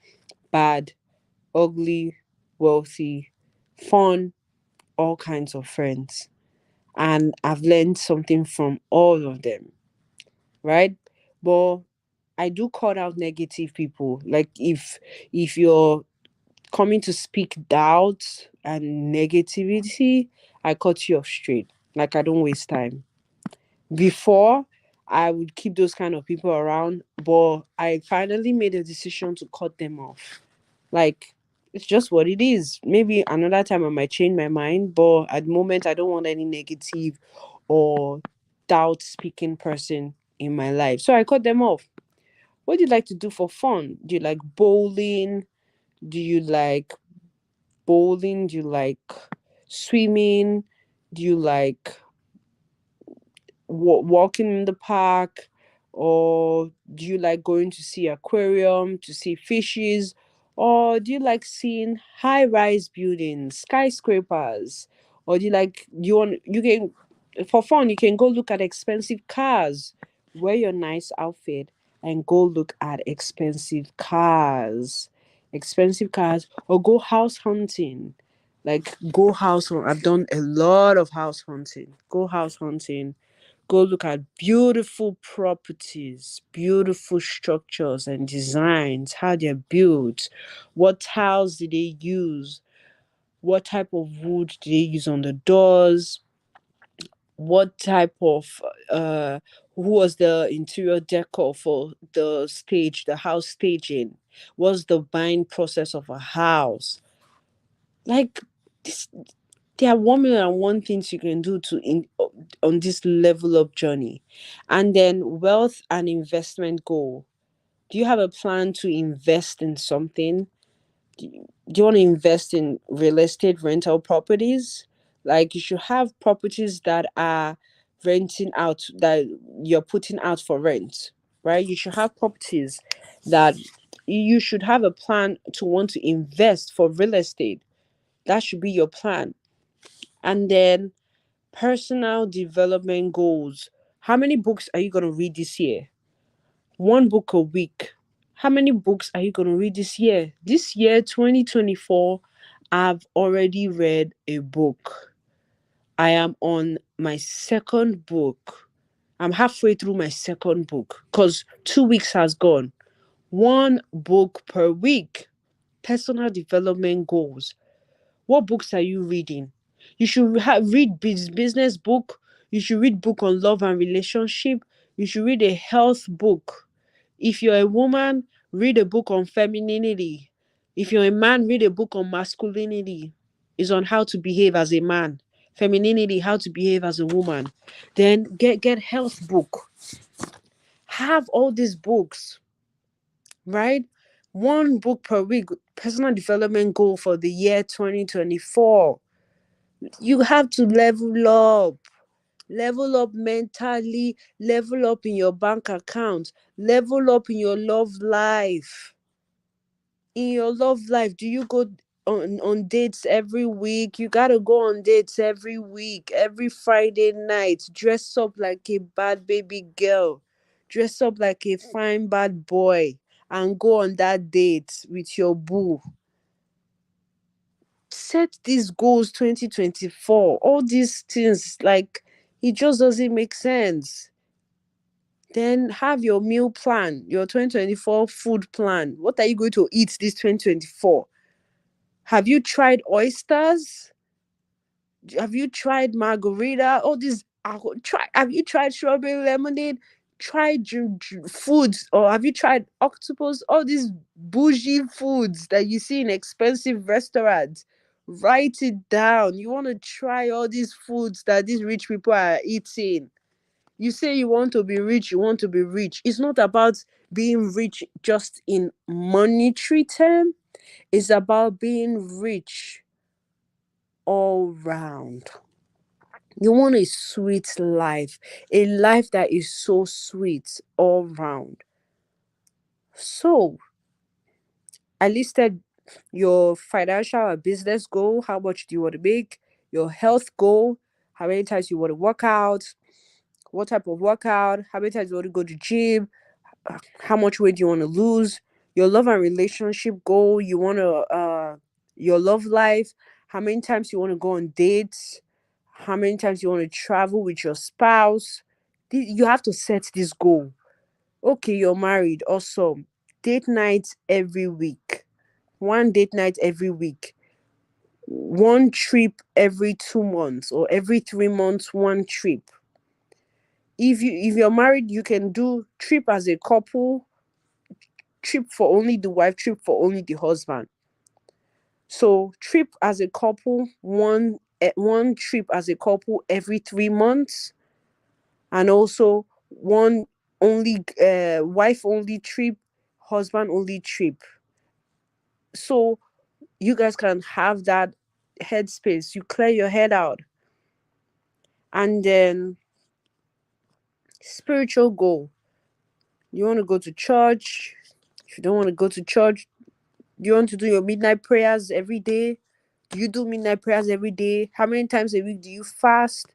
S1: bad, ugly, wealthy, fun, all kinds of friends. And I've learned something from all of them, right? But I do cut out negative people. Like if you're coming to speak doubt and negativity, I cut you off straight. Like I don't waste time. Before, I would keep those kind of people around, but I finally made a decision to cut them off. Like it's just what it is. Maybe another time I might change my mind, but at the moment I don't want any negative or doubt speaking person in my life. So I cut them off. What do you like to do for fun? Do you like bowling? Do you like bowling? Do you like swimming? Do you like walking in the park, or do you like going to see aquarium to see fishes, or do you like seeing high rise buildings, skyscrapers, or you can, for fun, you can go look at expensive cars, wear your nice outfit and go look at expensive cars, or go house hunting. Like go I've done a lot of house hunting. Go house hunting, go look at beautiful properties, beautiful structures and designs, how they're built, what tiles did they use, what type of wood did they use on the doors, what type of who was the interior decor for the stage, the house staging, what's the buying process of a house. Like this, there are 1,000,001 things you can do to in on this level up journey. And then wealth and investment goal. Do you have a plan to invest in something? Do you want to invest in real estate rental properties? Like you should have properties that are renting out, that you're putting out for rent, right? You should have properties that you should have a plan to want to invest for real estate. That should be your plan. And then personal development goals. How many books are you going to read this year? One book a week. How many books are you going to read this year? This year, 2024, I've already read a book. I am on my second book. I'm halfway through my second book because 2 weeks has gone. One book per week. Personal development goals. What books are you reading? You should read business book. You should read book on love and relationship. You should read a health book. If you're a woman, read a book on femininity. If you're a man, read a book on masculinity. Is on how to behave as a man. Femininity, how to behave as a woman. Then get health book. Have all these books, right? One book per week. Personal development goal for the year 2024. You have to level up mentally, level up in your bank account, level up in your love life. In your love life, do you go on dates every week? You gotta go on dates every week, every Friday night. Dress up like a bad baby girl, dress up like a fine bad boy, and go on that date with your boo. Set these goals 2024. All these things, like, it just doesn't make sense. Then have your meal plan, your 2024 food plan. What are you going to eat this 2024? Have you tried oysters? Have you tried margarita? All these try have you tried strawberry lemonade? Try foods, or have you tried octopus? All these bougie foods that you see in expensive restaurants. Write it down. You want to try all these foods that these rich people are eating. You say you want to be rich, you want to be rich. It's not about being rich just in monetary term. It's about being rich all round. You want a sweet life, a life that is so sweet all round. So I listed Your financial and business goal, how much do you want to make? Your health goal, how many times you want to work out, what type of workout, how many times you want to go to gym, how much weight do you want to lose, your love and relationship goal, you want to your love life, how many times you want to go on dates, how many times you want to travel with your spouse. You have to set this goal. Okay, you're married, awesome. Date nights every week. One date night every week. One trip every 2 months or every 3 months, one trip. If you're married, you can do trip as a couple, trip for only the wife, trip for only the husband. So trip as a couple, one trip as a couple every 3 months, and also one only wife only trip, husband only trip. So you guys can have that headspace. You clear your head out, and then spiritual goal. You want to go to church. If you don't want to go to church, you want to do your midnight prayers every day. Do you do midnight prayers every day? How many times a week do you fast?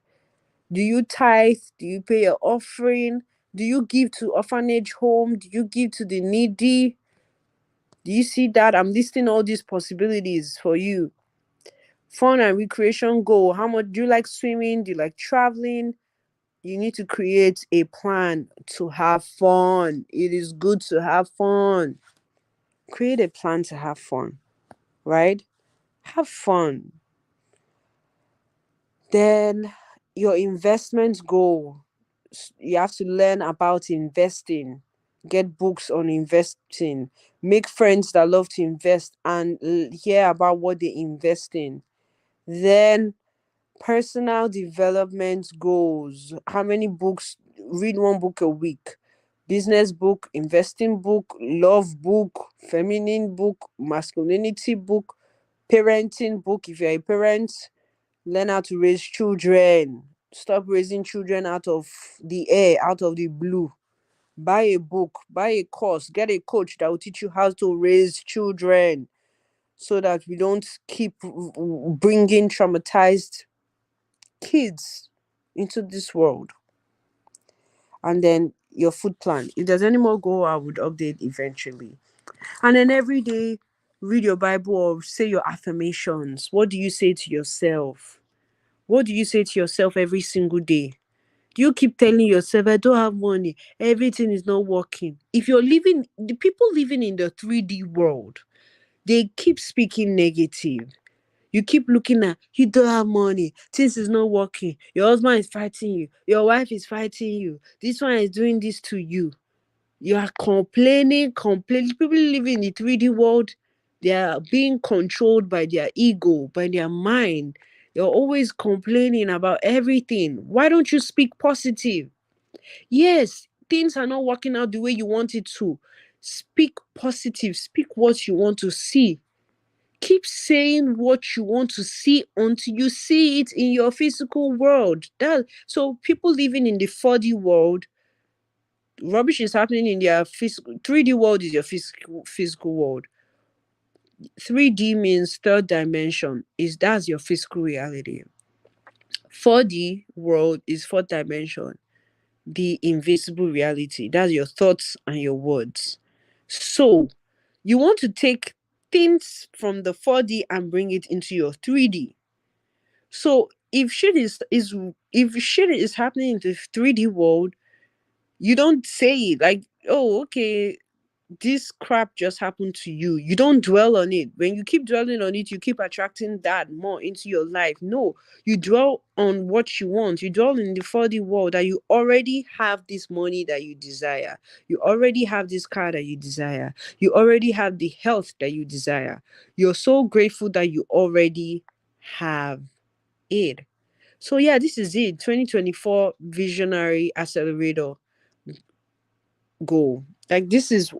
S1: Do you tithe? Do you pay your offering? Do you give to orphanage home? Do you give to the needy? Do you see that? I'm listing all these possibilities for you. Fun and recreation goal. How much do you like swimming? Do you like traveling? You need to create a plan to have fun. It is good to have fun. Create a plan to have fun, right? Have fun. Then your investment goal. You have to learn about investing, get books on investing, make friends that love to invest and hear about what they invest in. Then personal development goals. How many books? Read one book a week. Business book, investing book, love book, feminine book, masculinity book, parenting book if you're a parent. Learn how to raise children. Stop raising children out of the air, out of the blue. Buy a book, buy a course, get a coach that will teach you how to raise children so that we don't keep bringing traumatized kids into this world. And then your food plan. If there's any more goal, I would update eventually. And then every day, read your Bible or say your affirmations. What do you say to yourself? What do you say to yourself every single day? Do you keep telling yourself, I don't have money, everything is not working? If you're living, the people living in the 3D world, they keep speaking negative. You keep looking at, you don't have money, things is not working, your husband is fighting you, your wife is fighting you, this one is doing this to you. You are complaining. People living in the 3D world, they are being controlled by their ego, by their mind. They're always complaining about everything. Why don't you speak positive? Yes, things are not working out the way you want it to. Speak positive. Speak what you want to see. Keep saying what you want to see until you see it in your physical world. So people living in the 4D world, rubbish is happening in their physical. 3D world is your physical world. 3D means third dimension. That's your physical reality. 4D world is fourth dimension, the invisible reality. That's your thoughts and your words. So you want to take things from the 4D and bring it into your 3D. So if shit is happening in the 3D world, you don't say it like, oh, okay, this crap just happened to you. You don't dwell on it. When you keep dwelling on it, you keep attracting that more into your life. No, you dwell on what you want. You dwell in the 4D world that you already have this money that you desire. You already have this car that you desire. You already have the health that you desire. You're so grateful that you already have it. So yeah, this is it. 2024 Visionary Accelerator goal. Like, this is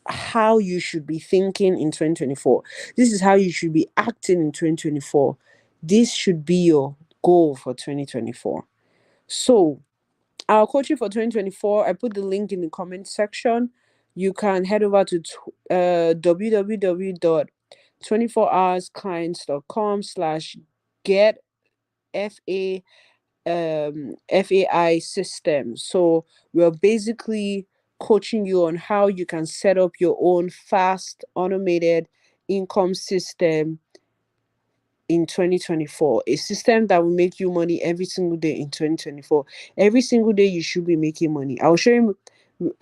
S1: how you should be thinking in 2024. This is how you should be acting in 2024. This should be your goal for 2024. So, our coaching for 2024, I put the link in the comment section. You can head over to www 24hoursclients.com/get FA FAI system. So we're basically coaching you on how you can set up your own fast automated income system in 2024, a system that will make you money every single day in 2024. Every single day you should be making money. I'll show you.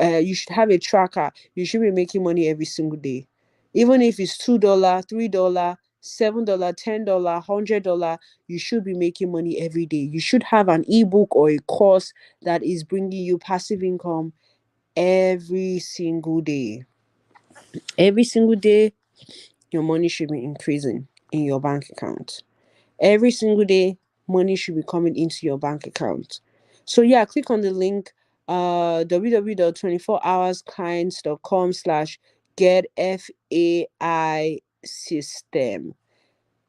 S1: You should have a tracker. You should be making money every single day, even if it's $2, $3, $7, $10, $100. You should be making money every day. You should have an ebook or a course that is bringing you passive income every single day. Every single day, your money should be increasing in your bank account. Every single day, money should be coming into your bank account. So yeah, click on the link www.24hoursclients.com/get FAI system.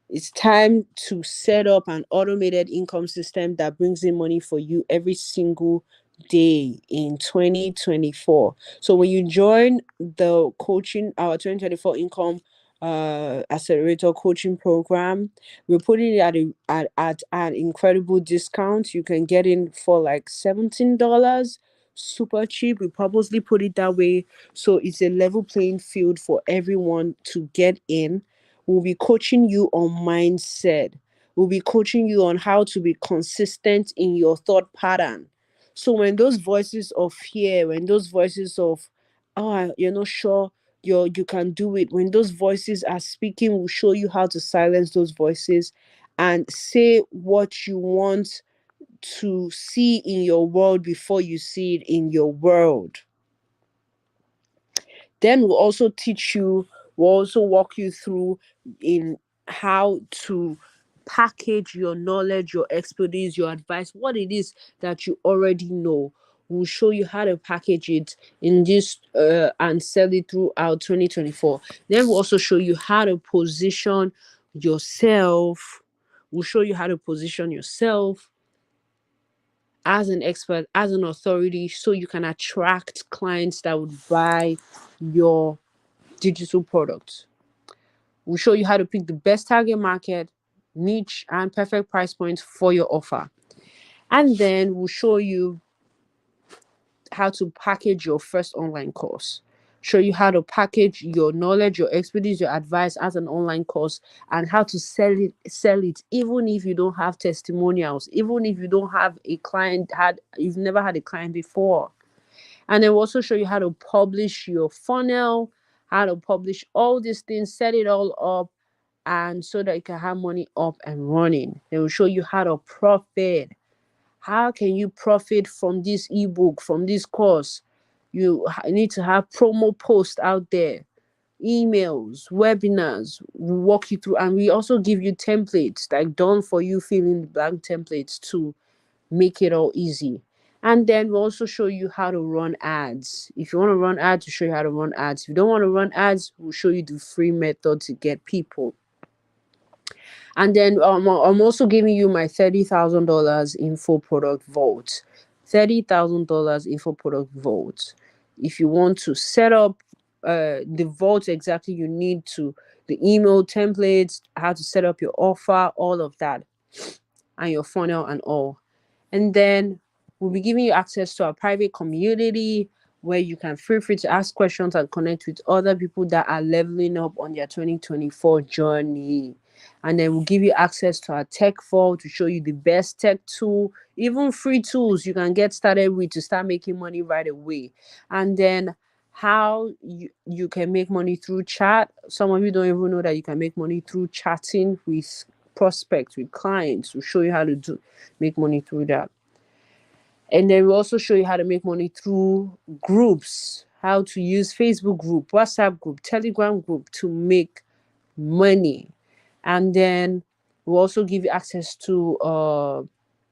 S1: It's time to set up an automated income system that brings in money for you every single day in 2024. So when you join the coaching, our 2024 income accelerator coaching program, we're putting it at an incredible discount. You can get in for like $17, super cheap. We purposely put it that way so it's a level playing field for everyone to get in. We'll be coaching you on mindset. We'll be coaching you on how to be consistent in your thought pattern. So when those voices of fear, when those voices of, oh, you're not sure you can do it, when those voices are speaking, we'll show you how to silence those voices and say what you want to see in your world before you see it in your world. Then we'll also walk you through in how to package your knowledge, your expertise, your advice, what it is that you already know. We'll show you how to package it in this and sell it throughout 2024. Then we'll also show you how to position yourself. We'll show you how to position yourself as an expert, as an authority, so you can attract clients that would buy your digital products. We'll show you how to pick the best target market, niche, and perfect price points for your offer. And then we'll show you how to package your first online course. Show you how to package your knowledge, your expertise, your advice as an online course, and how to sell it even if you don't have testimonials, even if you don't have a client, you've never had a client before. And then we'll also show you how to publish your funnel, how to publish all these things, set it all up, and so that you can have money up and running. They will show you how to profit. How can you profit from this ebook, from this course? You need to have promo posts out there, emails, webinars. We walk you through, and we also give you templates, like done for you, fill in the blank templates to make it all easy. And then we'll also show you how to run ads. If you want to run ads, we'll show you how to run ads. If you don't want to run ads, we'll show you the free method to get people. And then I'm also giving you my $30,000 info product vault. $30,000 info product vault. If you want to set up the vault exactly, you need to the email templates, how to set up your offer, all of that, and your funnel and all. And then we'll be giving you access to our private community where you can feel free to ask questions and connect with other people that are leveling up on their 2024 journey. And then we'll give you access to our tech vault to show you the best tech tool, even free tools you can get started with to start making money right away. And then how you can make money through chat. Some of you don't even know that you can make money through chatting with prospects, with clients. We'll show you how to make money through that. And then we also show you how to make money through groups, how to use Facebook group, WhatsApp group, Telegram group to make money. And then we'll also give you access to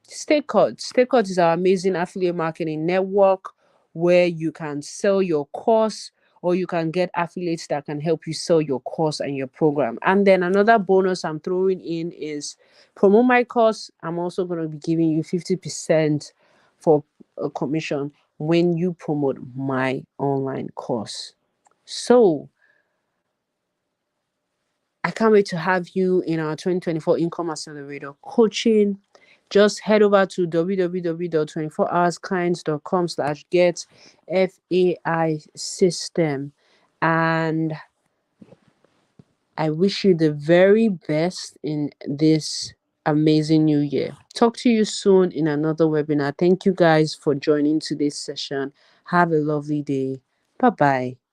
S1: StayCut. StayCut is our amazing affiliate marketing network where you can sell your course or you can get affiliates that can help you sell your course and your program. And then another bonus I'm throwing in is promote my course. I'm also going to be giving you 50% for a commission when you promote my online course. So can't wait to have you in our 2024 Income Accelerator coaching. Just head over to www.24hoursclients.com/get FAI system. And I wish you the very best in this amazing new year. Talk to you soon in another webinar. Thank you guys for joining today's session. Have a lovely day. Bye bye.